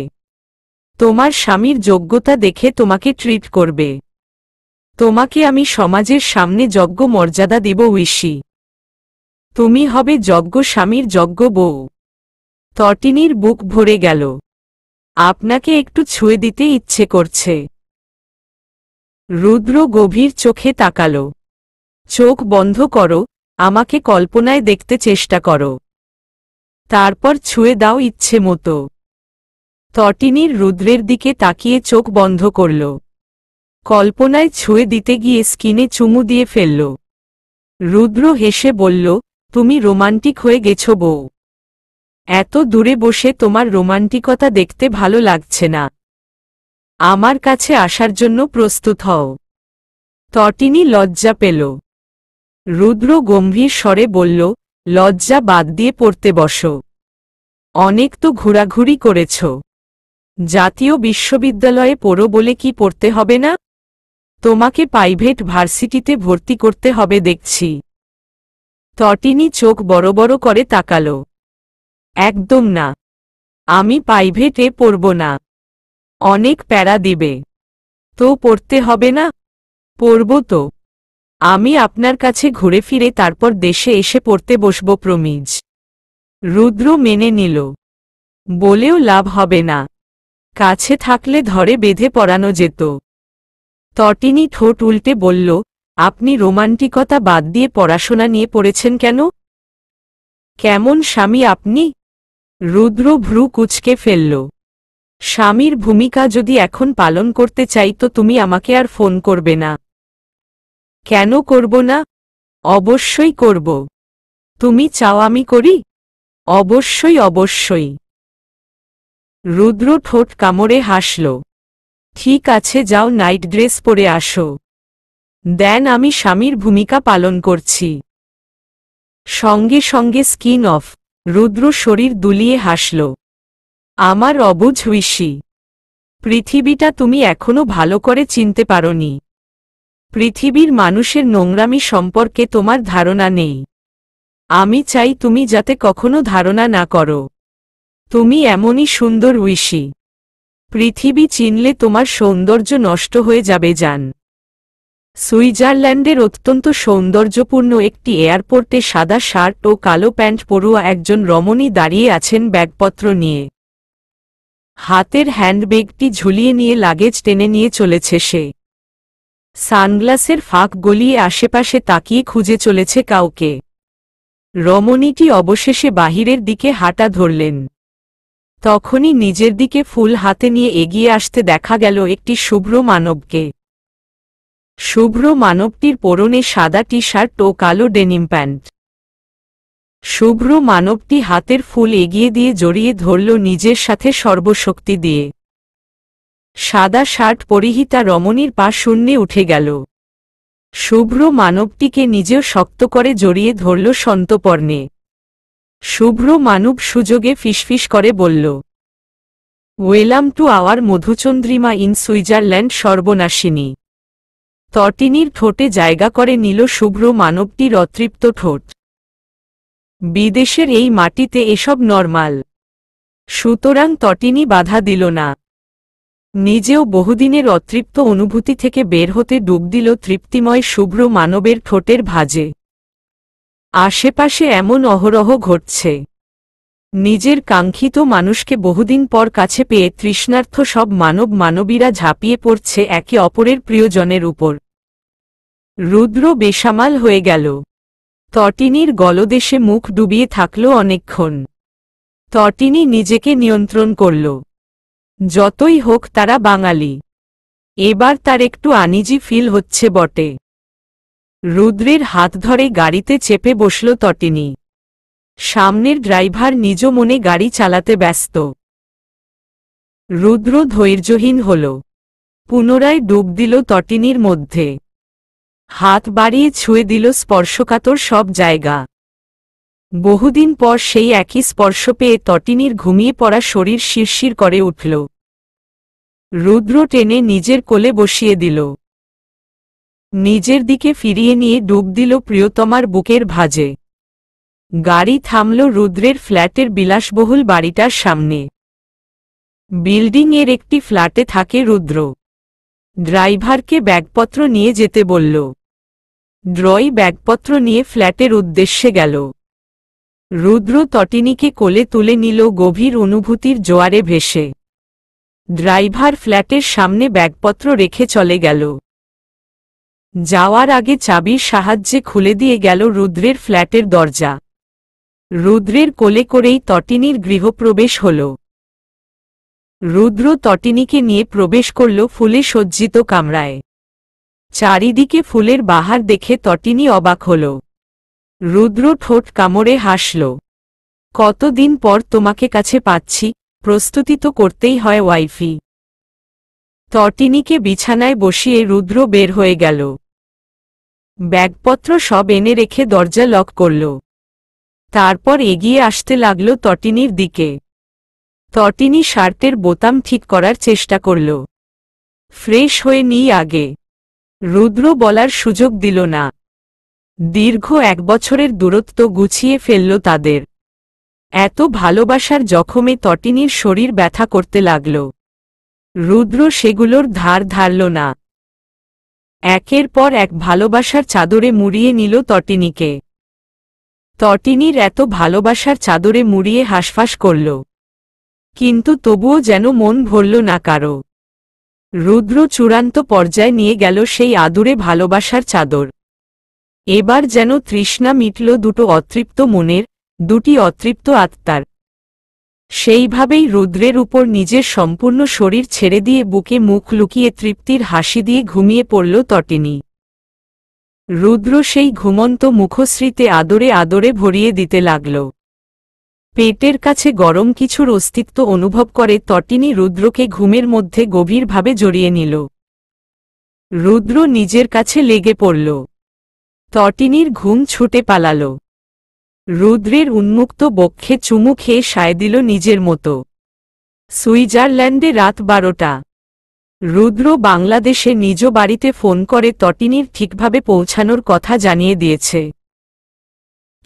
তোমার স্বামীর যোগ্যতা দেখে তোমাকে ট্রিট করবে। তোমাকে আমি সমাজের সামনে যোগ্য মর্যাদা দেব উইশি। তুমি হবে যোগ্য স্বামীর যোগ্য বউ। তটিনীর বুক ভরে গেল। আপনাকে একটু ছুঁয়ে দিতে ইচ্ছে করছে। রুদ্র গভীর চোখে তাকাল। চোখ বন্ধ করো, আমাকে কল্পনায় দেখতে চেষ্টা করো। তারপর ছুঁয়ে দাও ইচ্ছে মতো। তটিনীর রুদ্রের দিকে তাকিয়ে চোখ বন্ধ করল। কল্পনায় ছুঁয়ে দিতে গিয়ে স্কিনে চুমু দিয়ে ফেলল। রুদ্র হেসে বলল, তুমি রোমান্টিক হয়ে গেছ বউ। এত দূরে বসে তোমার রোমান্টিকতা দেখতে ভালো লাগছে না। আমার কাছে আসার জন্য প্রস্তুত হও। তটিনী লজ্জা পেল। রুদ্র গম্ভীর স্বরে বলল, লজ্জা বাদ দিয়ে পড়তে বসো। অনেক তো ঘোরাঘুরি করেছ। জাতীয় বিশ্ববিদ্যালয়ে পড়ো বলে কি পড়তে হবে না? তোমাকে প্রাইভেট ভার্সিটিতে ভর্তি করতে হবে দেখছি। তটিনী চোখ বড় বড় করে তাকাল। একদম না, আমি প্রাইভেটে পড়ব না। অনেক প্যারা দিবে। তো পড়তে হবে না? পড়ব তো। আমি আপনার কাছে ঘুরে ফিরে তারপর দেশে এসে পড়তে বসব প্রমিজ। রুদ্র মেনে নিল। বলেও লাভ হবে না, কাছে থাকলে ধরে বেঁধে পড়ানো যেত। তটিনী ঠোঁট উল্টে বলল, আপনি রোমান্টিকতা বাদ দিয়ে পড়াশোনা নিয়ে পড়েছেন কেন? কেমন স্বামী আপনি? রুদ্র ভ্রু কুঁচকে ফেলল। স্বামীর ভূমিকা যদি এখন পালন করতে চাই তো তুমি আমাকে আর ফোন করবে না। কেন করব না? অবশ্যই করব। তুমি চাও আমি করি? অবশ্যই অবশ্যই। রুদ্র ঠোঁট কামড়ে হাসল। ঠিক আছে, যাও নাইট ড্রেস পরে আসো। দেন আমি স্বামীর ভূমিকা পালন করছি। সঙ্গে সঙ্গে স্কিন অফ। রুদ্র শরীর দুলিয়ে হাসল। আমার অবুঝ ঐশী, পৃথিবীটা তুমি এখনো ভালো করে চিনতে পারোনি। পৃথিবীর মানুষের নোংরামি সম্পর্কে তোমার ধারণা নেই। আমি চাই তুমি যাতে কখনো ধারণা না করো। তুমি এমনই সুন্দর ঐশী, পৃথিবী চিনলে তোমার সৌন্দর্য নষ্ট হয়ে যাবে জান। সুইজারল্যান্ডের অত্যন্ত সৌন্দর্যপূর্ণ একটি এয়ারপোর্টে সাদা শার্ট ও কালো প্যান্ট পরুয়া একজন রমণী দাঁড়িয়ে আছেন ব্যাগপত্র নিয়ে। হাতের হ্যান্ডব্যাগটি ঝুলিয়ে নিয়ে লাগেজ টেনে নিয়ে চলেছে সে। সানগ্লাসের ফাঁক গলিয়ে আশেপাশে তাকিয়ে খুঁজে চলেছে কাউকে। রমণীটি অবশেষে বাহিরের দিকে হাঁটা ধরলেন। তখনই নিজের দিকে ফুল হাতে নিয়ে এগিয়ে আসতে দেখা গেল একটি শুভ্র মানবকে। শুভ্র মানবটির পরনে সাদা টি শার্ট ও কালো ডেনিম প্যান্ট। শুভ্র মানবটি হাতের ফুল এগিয়ে দিয়ে জড়িয়ে ধরল নিজের সাথে সর্বশক্তি দিয়ে। সাদা শার্ট পরিহিতা রমণীর পা শূন্যে উঠে গেল। শুভ্র মানবটিকে নিজেও শক্ত করে জড়িয়ে ধরল সন্তপর্ণে। শুভ্র মানব সুযোগে ফিসফিস করে বলল, ওয়েলকাম টু আওয়ার মধুচন্দ্রিমা ইন সুইজারল্যান্ড সর্বনাশিনী। তটিনীর ঠোঁটে জায়গা করে নিল শুভ্র মানবটির অতৃপ্ত ঠোঁট। বিদেশের এই মাটিতে এসব নরমাল। সুতরাং তটিনী বাধা দিল না। নিজেও বহুদিনের অতৃপ্ত অনুভূতি থেকে বের হতে ডুব দিল তৃপ্তিময় শুভ্র মানবের ঠোঁটের ভাঁজে। আশেপাশে এমন অহরহ ঘটছে। নিজের কাঙ্ক্ষিত মানুষকে বহুদিন পর কাছে পেয়ে তৃষ্ণার্থ সব মানব মানবীরা ঝাঁপিয়ে পড়ছে একে অপরের প্রিয়জনের উপর। রুদ্র বেসামাল হয়ে গেল। তটিনীর গলদেশে মুখ ডুবিয়ে থাকল অনেকক্ষণ। তটিনী নিজেকে নিয়ন্ত্রণ করল। যতই হোক তারা বাঙালি। এবার তার একটু আনিজি ফিল হচ্ছে বটে। রুদ্রের হাত ধরে গাড়িতে চেপে বসল তটিনী। সামনের ড্রাইভার নিজ মনে গাড়ি চালাতে ব্যস্ত। রুদ্র ধৈর্যহীন হল। পুনরায় ডুব দিল তটিনীর মধ্যে। হাত বাড়িয়ে ছুঁয়ে দিল স্পর্শকাতর সব জায়গা। বহুদিন পর সেই একই স্পর্শ পেয়ে তটিনীর ঘুমিয়ে পড়া শরীর শিরশির করে উঠল। রুদ্র টেনে নিজের কোলে বসিয়ে দিল। নিজের দিকে ফিরিয়ে নিয়ে ডুব দিল প্রিয়তমার বুকের ভাঁজে। গাড়ি থামল রুদ্রের ফ্ল্যাটের বিলাসবহুল বাড়িটার সামনে। বিল্ডিংয়ের একটি ফ্ল্যাটে থাকে রুদ্র। ড্রাইভারকে ব্যাগপত্র নিয়ে যেতে বলল। ড্রই ব্যাগপত্র নিয়ে ফ্ল্যাটের উদ্দেশ্যে গেল। রুদ্র তটিনীকে কোলে তুলে নিল গভীর অনুভূতির জোয়ারে ভেসে। ড্রাইভার ফ্ল্যাটের সামনে ব্যাগপত্র রেখে চলে গেল। যাওয়ার আগে চাবির সাহায্যে খুলে দিয়ে গেল রুদ্রের ফ্ল্যাটের দরজা। রুদ্রের কোলে করেই তটিনীর গৃহপ্রবেশ হল। রুদ্র তটিনীকে নিয়ে প্রবেশ করল ফুলে সজ্জিত কামরায়। চারিদিকে ফুলের বাহার দেখে তটিনী অবাক হল। রুদ্র ঠোঁট কামড়ে হাসল। কতদিন পর তোমাকে কাছে পাচ্ছি, প্রস্তুতি তো করতেই হয় ওয়াইফি। তটিনীকে বিছানায় বসিয়ে রুদ্র বের হয়ে গেল। ব্যাগপত্র সব এনে রেখে দরজা লক করল। তারপর এগিয়ে আসতে লাগল তটিনীর দিকে। তটিনী শার্টের বোতাম ঠিক করার চেষ্টা করল। ফ্রেশ হয়ে নিই আগে। রুদ্র বলার সুযোগ দিল না। দীর্ঘ 1 বছরের দূরত্ব গুছিয়ে ফেলল তাদের। এত ভালোবাসার জখমে তটিনীর শরীর ব্যথা করতে লাগল। রুদ্র সেগুলোর ধার ধারল না। একের পর এক ভালোবাসার চাদরে মুড়িয়ে নিল তটিনীকে। তটিনীর এত ভালোবাসার চাদরে মুড়িয়ে হাঁসফাঁস করল, কিন্তু তবুও যেন মন ভরল না কারো। রুদ্র চূড়ান্ত পর্যায়ে নিয়ে গেল সেই আদুরে ভালোবাসার চাদর। এবার যেন তৃষ্ণা মিটল দুটো অতৃপ্ত মনের, দুটি অতৃপ্ত আত্মার। সেইভাবেই রুদ্রের উপর নিজের সম্পূর্ণ শরীর ছেড়ে দিয়ে বুকে মুখ লুকিয়ে তৃপ্তির হাসি দিয়ে ঘুমিয়ে পড়ল তটিনী। রুদ্র সেই ঘুমন্ত মুখশ্রীতে আদরে আদরে ভরিয়ে দিতে লাগল। পেটের কাছে গরম কিছুর অস্তিত্ব অনুভব করে তটিনী রুদ্রকে ঘুমের মধ্যে গভীরভাবে জড়িয়ে নিল। রুদ্র নিজের কাছে লেগে পড়ল। তটিনীর ঘুম ছুটে পালাল। রুদ্রের উন্মুক্ত বক্ষে চুমু খেয়ে সায় দিল নিজের মতো। সুইজারল্যান্ডে রাত 12টা। রুদ্র বাংলাদেশে নিজ বাড়িতে ফোন করে তটিনীর ঠিকভাবে পৌঁছানোর কথা জানিয়ে দিয়েছে।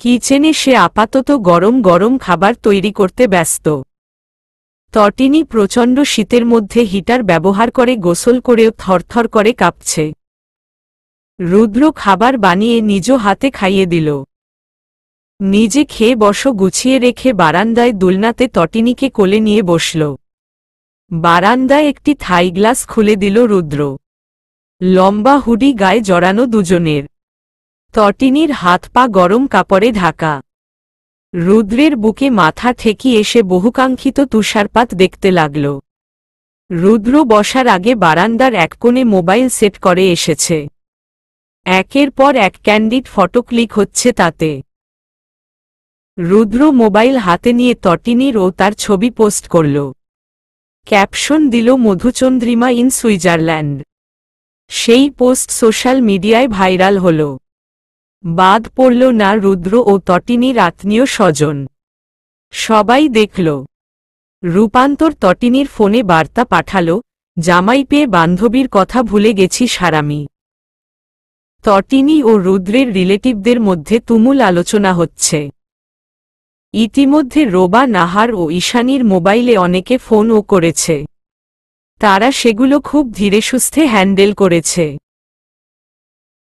কিচেনে সে আপাতত গরম গরম খাবার তৈরি করতে ব্যস্ত। তটিনী প্রচণ্ড শীতের মধ্যে হিটার ব্যবহার করে গোসল করেও থরথর করে কাঁপছে। রুদ্র খাবার বানিয়ে নিজ হাতে খাইয়ে দিল। নিজে খেয়ে বসো গুছিয়ে রেখে বারান্দায় দুলনাতে তটিনীকে কোলে নিয়ে বসল। বারান্দায় একটি থাই গ্লাস খুলে দিল রুদ্র। লম্বা হুডি গায়ে জড়ানো দুজনের। তটিনীর হাত পা গরম কাপড়ে ঢাকা। রুদ্রের বুকে মাথা ঠেকিয়ে এসে বহুকাঙ্ক্ষিত তুষারপাত দেখতে লাগল। রুদ্র বসার আগে বারান্দার এক কোণে মোবাইল সেট করে এসেছে। একের পর এক ক্যান্ডিড ফটো ক্লিক হচ্ছে তাতে। রুদ্র মোবাইল হাতে নিয়ে তটিনীর ও তার ছবি পোস্ট করল। ক্যাপশন দিল মধুচন্দ্রিমা ইন সুইজারল্যান্ড। সেই পোস্ট সোশ্যাল মিডিয়ায় ভাইরাল হল। বাদ পড়ল না রুদ্র ও তটিনীর আত্মীয় স্বজন। সবাই দেখল। রূপান্তর তটিনীর ফোনে বার্তা পাঠাল, জামাই পেয়ে বান্ধবীর কথা ভুলে গেছি সারামি। তটিনী ও রুদ্রের রিলেটিভদের মধ্যে তুমুল আলোচনা হচ্ছে। ইতিমধ্যে রোবা, নাহার ও ঈশানীর মোবাইলে অনেকে ফোনও করেছে। তারা সেগুলো খুব ধীরেসুস্থে হ্যান্ডেল করেছে।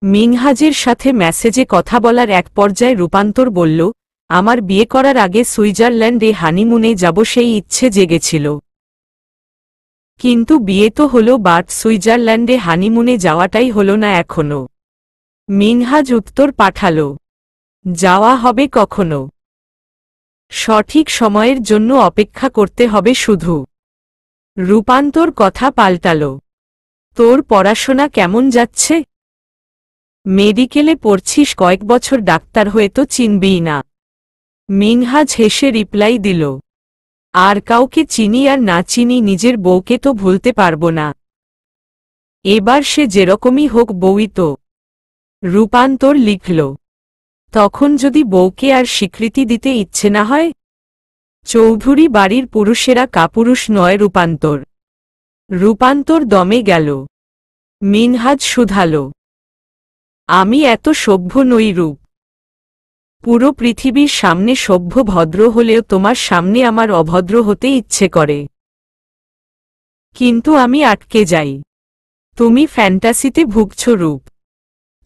মিনহাজের সাথে মেসেজে কথা বলার এক পর্যায়ে রূপান্তর বলল, আমার বিয়ে করার আগে সুইজারল্যান্ডে হানিমুনে যাব সেই ইচ্ছে জেগেছিল। কিন্তু বিয়ে তো হলো, বাট সুইজারল্যান্ডে হানিমুনে যাওয়াটাই হলো না এখনো। মিনহাজ উত্তর পাঠাল, যাওয়া হবে কখনো। সঠিক সময়ের জন্য অপেক্ষা করতে হবে শুধু। রূপান্তর কথা পাল্টাল, তোর পড়াশোনা কেমন যাচ্ছে? মেডিকেলে পড়ছিস, কয়েক বছর ডাক্তার হয়ে তো চিনবিই না। মিনহাজ হেসে রিপ্লাই দিল, আর কাউকে চিনি আর না চিনি, নিজের বউকে তো ভুলতে পারবো না। এবার সে যেরকমই হোক বউই তো। রূপান্তর লিখল, তখন যদি বউকে আর স্বীকৃতি দিতে ইচ্ছে না হয়? চৌধুরী বাড়ির পুরুষেরা কাপুরুষ নয় রূপান্তর। রূপান্তর দমে গেল। মিনহাজ শুধাল, আমি এত সভ্য নই রূপ। পুরো পৃথিবীর সামনে সভ্য ভদ্র হলেও তোমার সামনে আমার অভদ্র হতে ইচ্ছে করে। কিন্তু আমি আটকে যাই। তুমি ফ্যান্টাসিতে ভুগছ রূপ।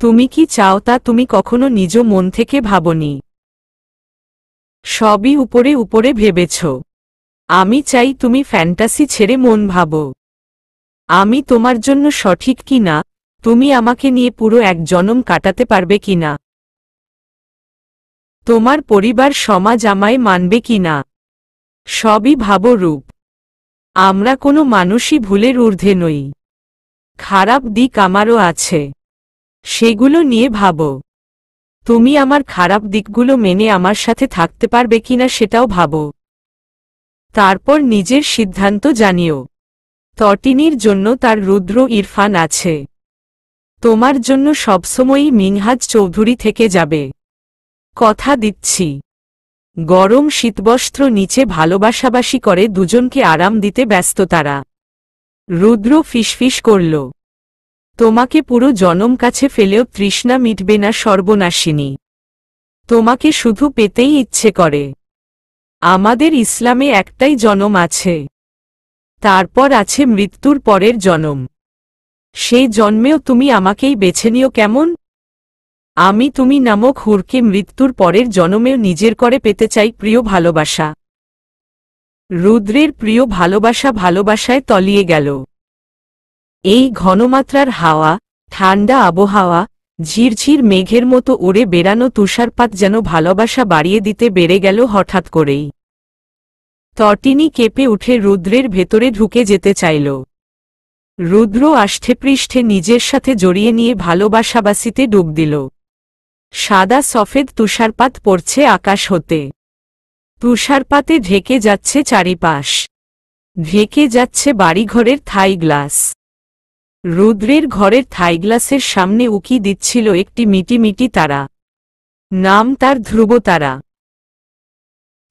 তুমি কি চাও তা তুমি কখনো নিজ মন থেকে ভাবনি। সবই উপরে উপরে ভেবেছ। আমি চাই তুমি ফ্যান্টাসি ছেড়ে মন ভাবো। আমি তোমার জন্য সঠিক কি না, তুমি আমাকে নিয়ে পুরো এক জনম কাটাতে পারবে কিনা, তোমার পরিবার সমাজ আমায় মানবে কিনা, সবই ভাবো রূপ। আমরা কোনো মানুষই ভুলের ঊর্ধ্বে নই। খারাপ দিক আমারও আছে, সেগুলো নিয়ে ভাবো। তুমি আমার খারাপ দিকগুলো মেনে আমার সাথে থাকতে পারবে কিনা সেটাও ভাবো। তারপর নিজের সিদ্ধান্ত জানিও। তটিনীর জন্য তার রুদ্র ইরফান আছে। তোমার জন্য সবসময়ই মিনহাজ চৌধুরী থেকে যাবে, কথা দিচ্ছি। গরম শীতবস্ত্র নিচে ভালোবাসাবাসি করে দুজনকে আরাম দিতে ব্যস্ত তারা। রুদ্র ফিসফিস করল, তোমাকে পুরো জনম কাছে ফেলেও তৃষ্ণা মিটবে না সর্বনাশিনী। তোমাকে শুধু পেতেই ইচ্ছে করে। আমাদের ইসলামে একটাই জনম আছে, তারপর আছে মৃত্যুর পরের জনম। সেই জন্মেও তুমি আমাকেই বেছে নিও কেমন? আমি তুমি নামক হুরকে মৃত্যুর পরের জনমেও নিজের করে পেতে চাই প্রিয় ভালোবাসা। রুদ্রের প্রিয় ভালোবাসা ভালোবাসায় তলিয়ে গেল। এই ঘনমাত্রার হাওয়া, ঠান্ডা আবহাওয়া, ঝিরঝির মেঘের মতো উড়ে বেড়ানো তুষারপাত যেন ভালোবাসা বাড়িয়ে দিতে বেড়ে গেল হঠাৎ করেই। তটিনী কেঁপে উঠে রুদ্রের ভেতরে ঢুকে যেতে চাইল। রুদ্র আষ্ঠেপৃষ্ঠে নিজের সাথে জড়িয়ে নিয়ে ভালোবাসাবাসিতে ডুব দিল। সাদা সফেদ তুষারপাত পড়ছে আকাশ হতে। তুষারপাতে ঢেকে যাচ্ছে চারিপাশ, ঢেকে যাচ্ছে বাড়িঘরের থাই গ্লাস। রুদ্রের ঘরের থাই গ্লাসের সামনে উকি দিচ্ছিল একটি মিটিমিটি তারা, নাম তার ধ্রুবতারা।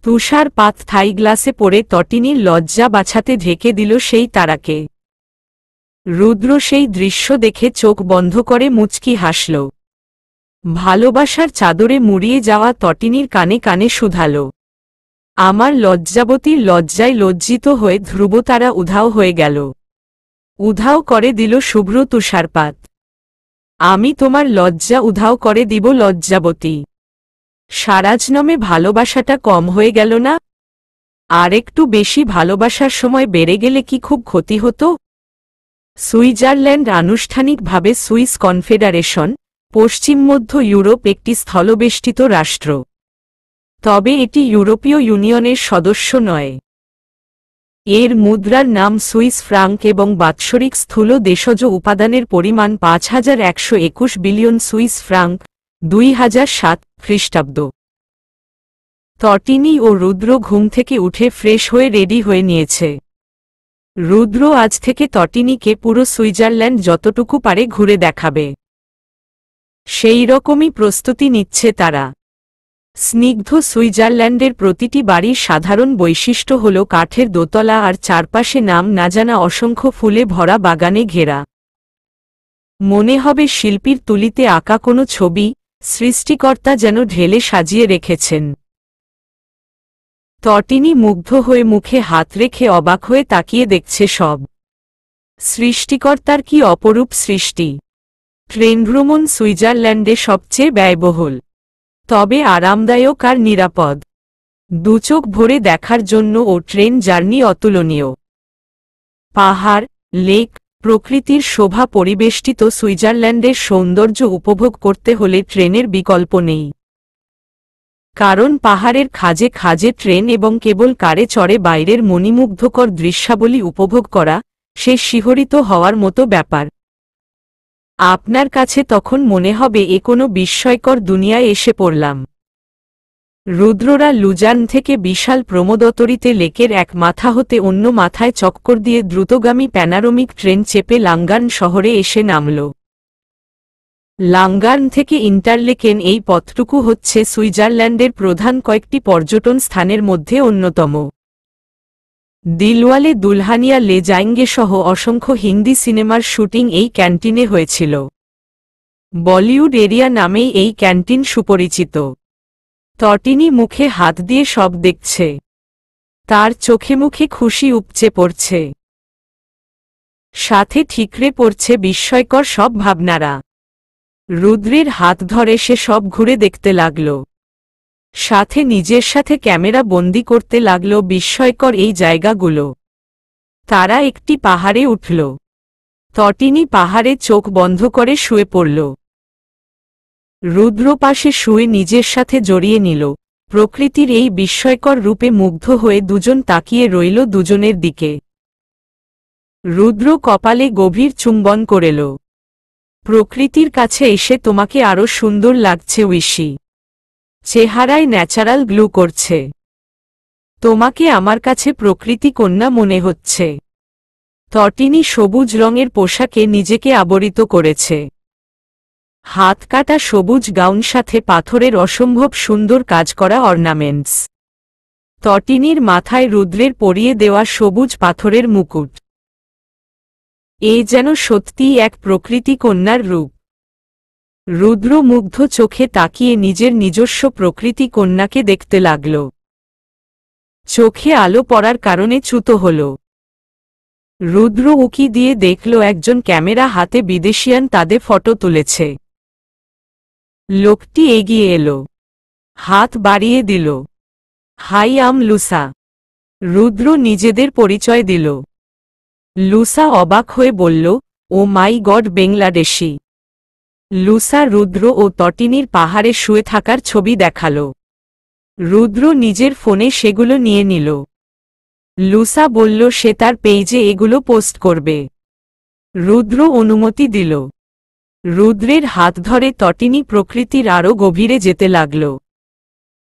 তুষারপাত থাই গ্লাসে পড়ে তটিনীর লজ্জা বাছাতে ঢেকে দিল সেই তারাকে। রুদ্র সেই দৃশ্য দেখে চোখ বন্ধ করে মুচকি হাসল। ভালোবাসার চাদরে মুড়িয়ে যাওয়া তটিনীর কানে কানে শুধাল, আমার লজ্জাবতীর লজ্জায় লজ্জিত হয়ে ধ্রুবতারা উধাও হয়ে গেল। উধাও করে দিল শুভ্র তুষারপাত। আমি তোমার লজ্জা উধাও করে দিব লজ্জাবতী। সারাজনমে ভালোবাসাটা কম হয়ে গেল না? আর একটু বেশি ভালোবাসার সময় বেড়ে গেলে কি খুব ক্ষতি হতো? সুইজারল্যান্ড আনুষ্ঠানিকভাবে সুইস কনফেডারেশন, পশ্চিম মধ্য ইউরোপ একটি স্থলবেষ্টিত রাষ্ট্র। তবে এটি ইউরোপীয় ইউনিয়নের সদস্য নয়। এর মুদ্রার নাম সুইস ফ্রাঙ্ক এবং বাৎসরিক স্থূল দেশজ উপাদানের পরিমাণ ৫,১২১ বিলিয়ন সুইস ফ্রাঙ্ক, ২০০৭ খ্রিস্টাব্দ। তটিনী ও রুদ্র ঘুম থেকে উঠে ফ্রেশ হয়ে রেডি হয়ে নিয়েছে। রুদ্র আজ থেকে তটিনীকে পুরো সুইজারল্যান্ড যতটুকু পারে ঘুরে দেখাবে, সেই রকমই প্রস্তুতি নিচ্ছে তারা। স্নিগ্ধ সুইজারল্যান্ডের প্রতিটি বাড়ির সাধারণ বৈশিষ্ট্য হল কাঠের দোতলা আর চারপাশে নাম না জানা অসংখ্য ফুলে ভরা বাগানে ঘেরা। মনে হবে শিল্পীর তুলিতে আঁকা কোনো ছবি, সৃষ্টিকর্তা যেন ঢেলে সাজিয়ে রেখেছেন। তটিনী মুগ্ধ হয়ে মুখে হাত রেখে অবাক হয়ে তাকিয়ে দেখছে সব। সৃষ্টিকর্তার কি অপরূপ সৃষ্টি! ট্রেন ভ্রমণ সুইজারল্যান্ডে সবচেয়ে ব্যয়বহুল, তবে আরামদায়ক আর নিরাপদ। দুচোখ ভরে দেখার জন্য ও ট্রেন জার্নি অতুলনীয়। পাহাড়, লেক, প্রকৃতির শোভা পরিবেষ্টিত সুইজারল্যান্ডের সৌন্দর্য উপভোগ করতে হলে ট্রেনের বিকল্প নেই। কারণ পাহাড়ের খাজে খাজে ট্রেন এবং কেবল কারে চড়ে বাইরের মণিমুগ্ধকর দৃশ্যাবলী উপভোগ করা, সে শিহরিত হওয়ার মতো ব্যাপার। আপনার কাছে তখন মনে হবে এ কোনো বিস্ময়কর দুনিয়ায় এসে পড়লাম। রুদ্ররা লুজান থেকে বিশাল প্রমোদতরিতে লেকের এক মাথা হতে অন্য মাথায় চক্কর দিয়ে দ্রুতগামী প্যানারোমিক ট্রেন চেপে লাঙ্গার্ন শহরে এসে নামল। লাঙ্গার্ন থেকে ইন্টারলেকেন এই পথটুকু হচ্ছে সুইজারল্যান্ডের প্রধান কয়েকটি পর্যটন স্থানের মধ্যে অন্যতম। দিলওয়ালে দুলহানিয়া লে জায়েঙ্গে সহ অসংখ্য হিন্দি সিনেমার শুটিং এই ক্যান্টিনে হয়েছিল। বলিউড এরিয়া নামেই এই ক্যান্টিন সুপরিচিত। তটিনী মুখে হাত দিয়ে সব দেখছে। তার চোখে মুখে খুশি উপচে পড়ছে, সাথে ঠিকরে পড়ছে বিস্ময়কর সব ভাবনারা। রুদ্রের হাত ধরে সে সব ঘুরে দেখতে লাগল, সাথে নিজের সাথে ক্যামেরা বন্দি করতে লাগল বিস্ময়কর এই জায়গাগুলো। তারা একটি পাহাড়ে উঠল। তটিনী পাহাড়ে চোখ বন্ধ করে শুয়ে পড়ল। রুদ্র পাশে শুয়ে নিজের সাথে জড়িয়ে নিল। প্রকৃতির এই বিস্ময়কর রূপে মুগ্ধ হয়ে দুজন তাকিয়ে রইল দুজনের দিকে। রুদ্র কপালে গভীর চুম্বন করেল। প্রকৃতির কাছে এসে তোমাকে আরো সুন্দর লাগছে ঐশী। চেহারায় ন্যাচারাল গ্লু করছে। তোমাকে আমার কাছে প্রকৃতি কন্যা মনে হচ্ছে। তটিনী সবুজ রঙের পোশাকে নিজেকে আবরিত করেছে। হাত কাটা সবুজ গাউন সাথে পাথরের অসম্ভব সুন্দর কাজ করা অর্নামেন্টস। তটিনীর মাথায় রুদ্রের পরিয়ে দেওয়া সবুজ পাথরের মুকুট। এ যেন সত্যিই এক প্রকৃতি কন্যার রূপ। রুদ্র মুগ্ধ চোখে তাকিয়ে নিজের নিজস্ব প্রকৃতি কন্যাকে দেখতে লাগল। চোখে আলো পড়ার কারণে চ্যুত হল। রুদ্র উকি দিয়ে দেখল একজন ক্যামেরা হাতে বিদেশিয়ান তাদের ফটো তুলেছে। লোকটি এগিয়ে এলো, হাত বাড়িয়ে দিল। হাই আম লুসা। রুদ্র নিজেদের পরিচয় দিল। লুসা অবাক হয়ে বলল, ও মাই গড, বাংলাদেশি। লুসা রুদ্র ও তটিনীর পাহাড়ে শুয়ে থাকার ছবি দেখাল। রুদ্র নিজের ফোনে সেগুলো নিয়ে নিল। লুসা বলল সে তার পেজে এগুলো পোস্ট করবে। রুদ্র অনুমতি দিল। রুদ্রের হাত ধরে তটিনী প্রকৃতির আরও গভীরে যেতে লাগল,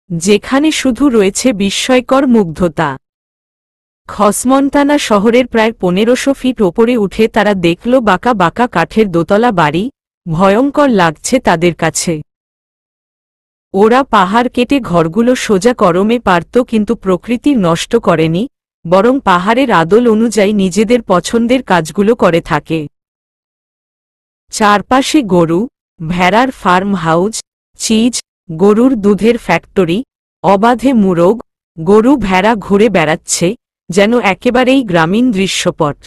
যেখানে শুধু রয়েছে বিস্ময়কর মুগ্ধতা। খসমন্তানা শহরের প্রায় 1500 ফিট ওপরে উঠে তারা দেখল বাঁকা বাঁকা কাঠের দোতলা বাড়ি। ভয়ঙ্কর লাগছে তাদের কাছে। ওরা পাহাড় কেটে ঘরগুলো সোজা করমে পারত, কিন্তু প্রকৃতির নষ্ট করেনি, বরং পাহাড়ের আদল অনুযায়ী নিজেদের পছন্দের কাজগুলো করে থাকে। চারপাশে গরু, ভেড়ার ফার্ম হাউস, চিজ, গরুর দুধের ফ্যাক্টরি, অবাধে মুরগ, গরু ভেড়া ঘুরে বেড়াচ্ছে, যেন একেবারেই গ্রামীণ দৃশ্যপট।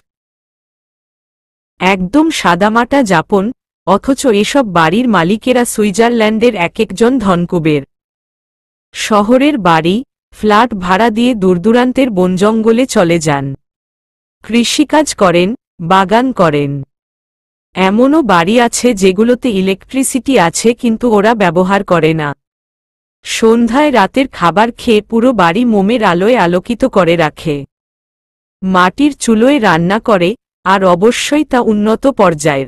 একদম সাদামাটা যাপন, অথচ এসব বাড়ির মালিকেরা সুইজারল্যান্ডের এক একজন ধনকুবের। শহরের বাড়ি, ফ্ল্যাট ভাড়া দিয়ে দূরদূরান্তের বনজঙ্গলে চলে যান। কৃষিকাজ করেন, বাগান করেন। এমনও বাড়ি আছে যেগুলোতে ইলেকট্রিসিটি আছে কিন্তু ওরা ব্যবহার করে না। সন্ধ্যায় রাতের খাবার খেয়ে পুরো বাড়ি মোমের আলোয় আলোকিত করে রাখে। মাটির চুলোয় রান্না করে, আর অবশ্যই তা উন্নত পর্যায়ের।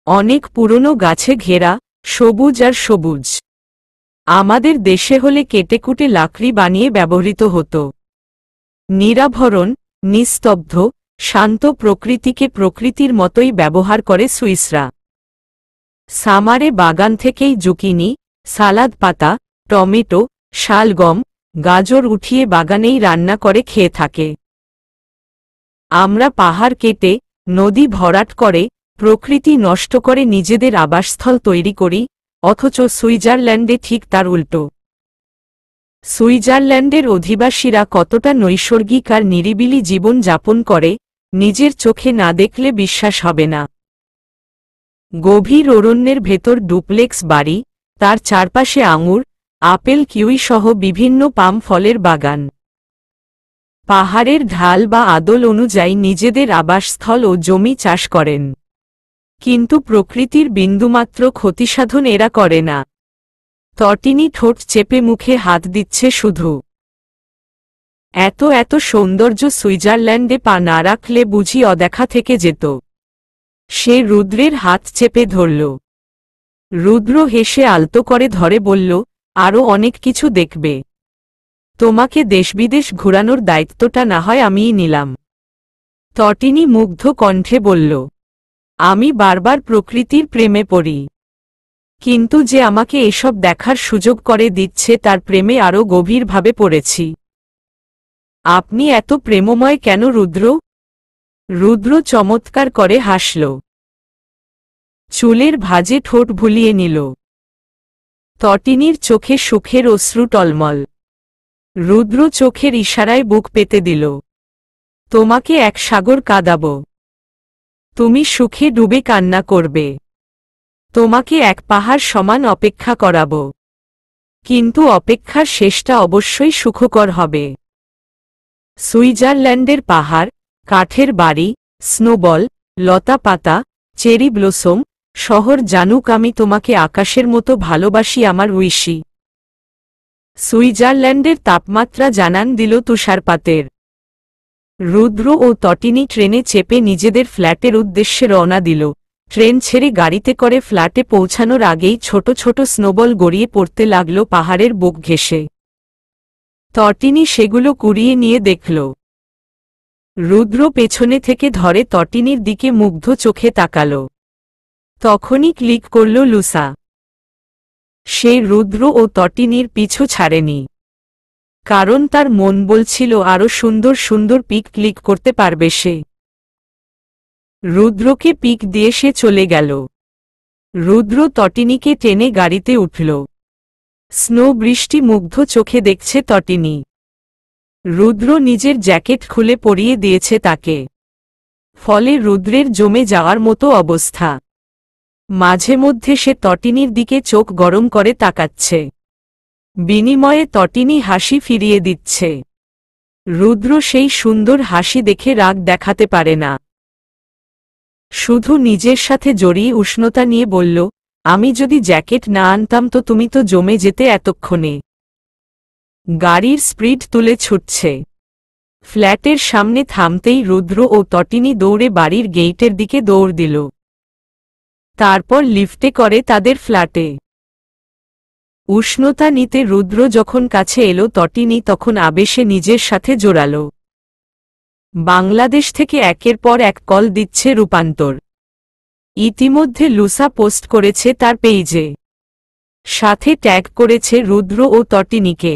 অনেক পুরনো গাছে ঘেরা, সবুজ আর সবুজ। আমাদের দেশে হলে কেটেকুটে লাকড়ি বানিয়ে ব্যবহৃত হতো। নিরাভরণ, নিস্তব্ধ, শান্ত প্রকৃতিকে প্রকৃতির মতোই ব্যবহার করে সুইসরা। সামারে বাগান থেকেই জুকিনি, সালাদ পাতা, টমেটো, শালগম, গাজর উঠিয়ে বাগানেই রান্না করে খেয়ে থাকে। আমরা পাহাড় কেটে, নদী ভরাট করে, প্রকৃতি নষ্ট করে নিজেদের আবাসস্থল তৈরি করি, অথচ সুইজারল্যান্ডে ঠিক তার উল্টো। সুইজারল্যান্ডের অধিবাসীরা কতটা নৈসর্গিক আর নিরিবিলি জীবন যাপন করে, নিজের চোখে না দেখলে বিশ্বাস হবে না। গভীর অরণ্যের ভেতর ডুপ্লেক্স বাড়ি, তার চারপাশে আঙুর, আপেল, কিউই সহ বিভিন্ন পাম ফলের বাগান। পাহাড়ের ঢাল বা আদল অনুযায়ী নিজেদের আবাসস্থল ও জমি চাষ করেন। কিন্তু প্রকৃতির বিন্দুমাত্র ক্ষতিসাধন এরা করে না। তটিনী ঠোঁট চেপে মুখে হাত দিচ্ছে শুধু। এত এত সৌন্দর্য সুইজারল্যান্ডে পা না রাখলে বুঝি অদেখা থেকে যেত। সে রুদ্রের হাত চেপে ধরল। রুদ্র হেসে আলতো করে ধরে বলল, আরও অনেক কিছু দেখবে। তোমাকে দেশবিদেশ ঘুরানোর দায়িত্বটা না হয় আমিই নিলাম। তটিনী মুগ্ধ কণ্ঠে বলল, আমি বারবার প্রকৃতির প্রেমে পড়ি, কিন্তু যে আমাকে এসব দেখার সুযোগ করে দিচ্ছে তার প্রেমে আরও গভীরভাবে পড়েছি। আপনি এত প্রেমময় কেন রুদ্র? রুদ্র চমৎকার করে হাসল। চুলের ভাঁজে ঠোঁট ভুলিয়ে নিল। তটিনীর চোখে সুখের অশ্রু টলমল। রুদ্র চোখের ইশারায় বুক পেতে দিল। তোমাকে এক সাগর কাঁদাব। তুমি সুখে ডুবে কান্না করবে। তোমাকে এক পাহাড় সমান অপেক্ষা করাব। কিন্তু অপেক্ষার শেষটা অবশ্যই সুখকর হবে। সুইজারল্যান্ডের পাহাড়, কাঠের বাড়ি, স্নোবল, লতা পাতা, চেরি ব্লসম, শহর জানুক আমি তোমাকে আকাশের মতো ভালোবাসি আমার উইশি। সুইজারল্যান্ডের তাপমাত্রা জানান দিল তুষারপাতের। রুদ্র ও তটিনী ট্রেনে চেপে নিজেদের ফ্ল্যাটের উদ্দেশ্যে রওনা দিল। ট্রেন ছেড়ে গাড়িতে করে ফ্ল্যাটে পৌঁছানোর আগেই ছোট ছোট স্নোবল গড়িয়ে পড়তে লাগল পাহাড়ের বুক ঘেঁষে। তটিনী সেগুলো কুড়িয়ে নিয়ে দেখল। রুদ্র পেছনে থেকে ধরে তটিনীর দিকে মুগ্ধ চোখে তাকাল। তখনই ক্লিক করল লুসা। সে রুদ্র ও তটিনীর পিছু ছাড়েনি, কারণ তার মন বলছিল আরো সুন্দর সুন্দর পিক ক্লিক করতে পারবে সে। রুদ্রকে পিক দিয়ে সে চলে গেল। রুদ্র তটিনীকে টেনে গাড়িতে উঠল। স্নো বৃষ্টি মুগ্ধ চোখে দেখছে তটিনী। রুদ্র নিজের জ্যাকেট খুলে পরিয়ে দিয়েছে তাকে, ফলে রুদ্রের জমে যাওয়ার মতো অবস্থা। মাঝে মধ্যে সে তটিনীর দিকে চোখ গরম করে তাকাচ্ছে, বিনিময়ে তটিনী হাসি ফিরিয়ে দিচ্ছে। রুদ্র সেই সুন্দর হাসি দেখে রাগ দেখাতে পারে না, শুধু নিজের সাথে জড়িয়ে উষ্ণতা নিয়ে বলল, আমি যদি জ্যাকেট না আনতাম তো তুমি তো জমে যেতে এতক্ষণে। গাড়ির স্পিড তুলে ছুটছে। ফ্ল্যাটের সামনে থামতেই রুদ্র ও তটিনী দৌড়ে বাড়ির গেইটের দিকে দৌড় দিল। তারপর লিফটে করে তাদের ফ্ল্যাটে। উষ্ণতা নিতে রুদ্র যখন কাছে এলো তটিনী তখন আবেশে নিজের সাথে জোড়াল। বাংলাদেশ থেকে একের পর এক কল দিচ্ছে রূপান্তর। ইতিমধ্যে লুসা পোস্ট করেছে তার পেইজে, সাথে ট্যাগ করেছে রুদ্র ও তটিনীকে।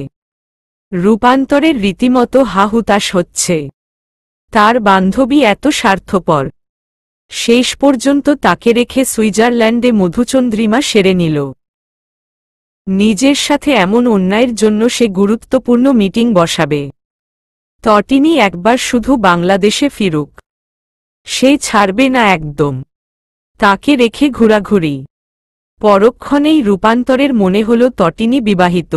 রূপান্তরের রীতিমতো হাহুতাশ হচ্ছে। তার বান্ধবী এত স্বার্থপর, শেষ পর্যন্ত তাকে রেখে সুইজারল্যান্ডে মধুচন্দ্রিমা সেরে নিল। নিজের সাথে এমন অন্যায়ের জন্য সে গুরুত্বপূর্ণ মিটিং বসাবে। তটিনী একবার শুধু বাংলাদেশে ফিরুক, সে ছাড়বে না একদম। তাকে রেখে ঘোরাঘুরি। পরক্ষণেই রূপান্তরের মনে হল তটিনী বিবাহিত,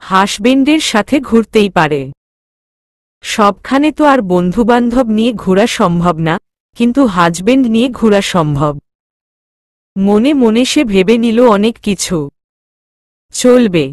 হাসবেন্ডের সাথে ঘুরতেই পারে। সবখানে তো আর বন্ধুবান্ধব নিয়ে ঘোরা সম্ভব না, কিন্তু হাজবেন্ড নিয়ে ঘোরা সম্ভব। মনে মনে সে ভেবে নিল অনেক কিছু। চলবে।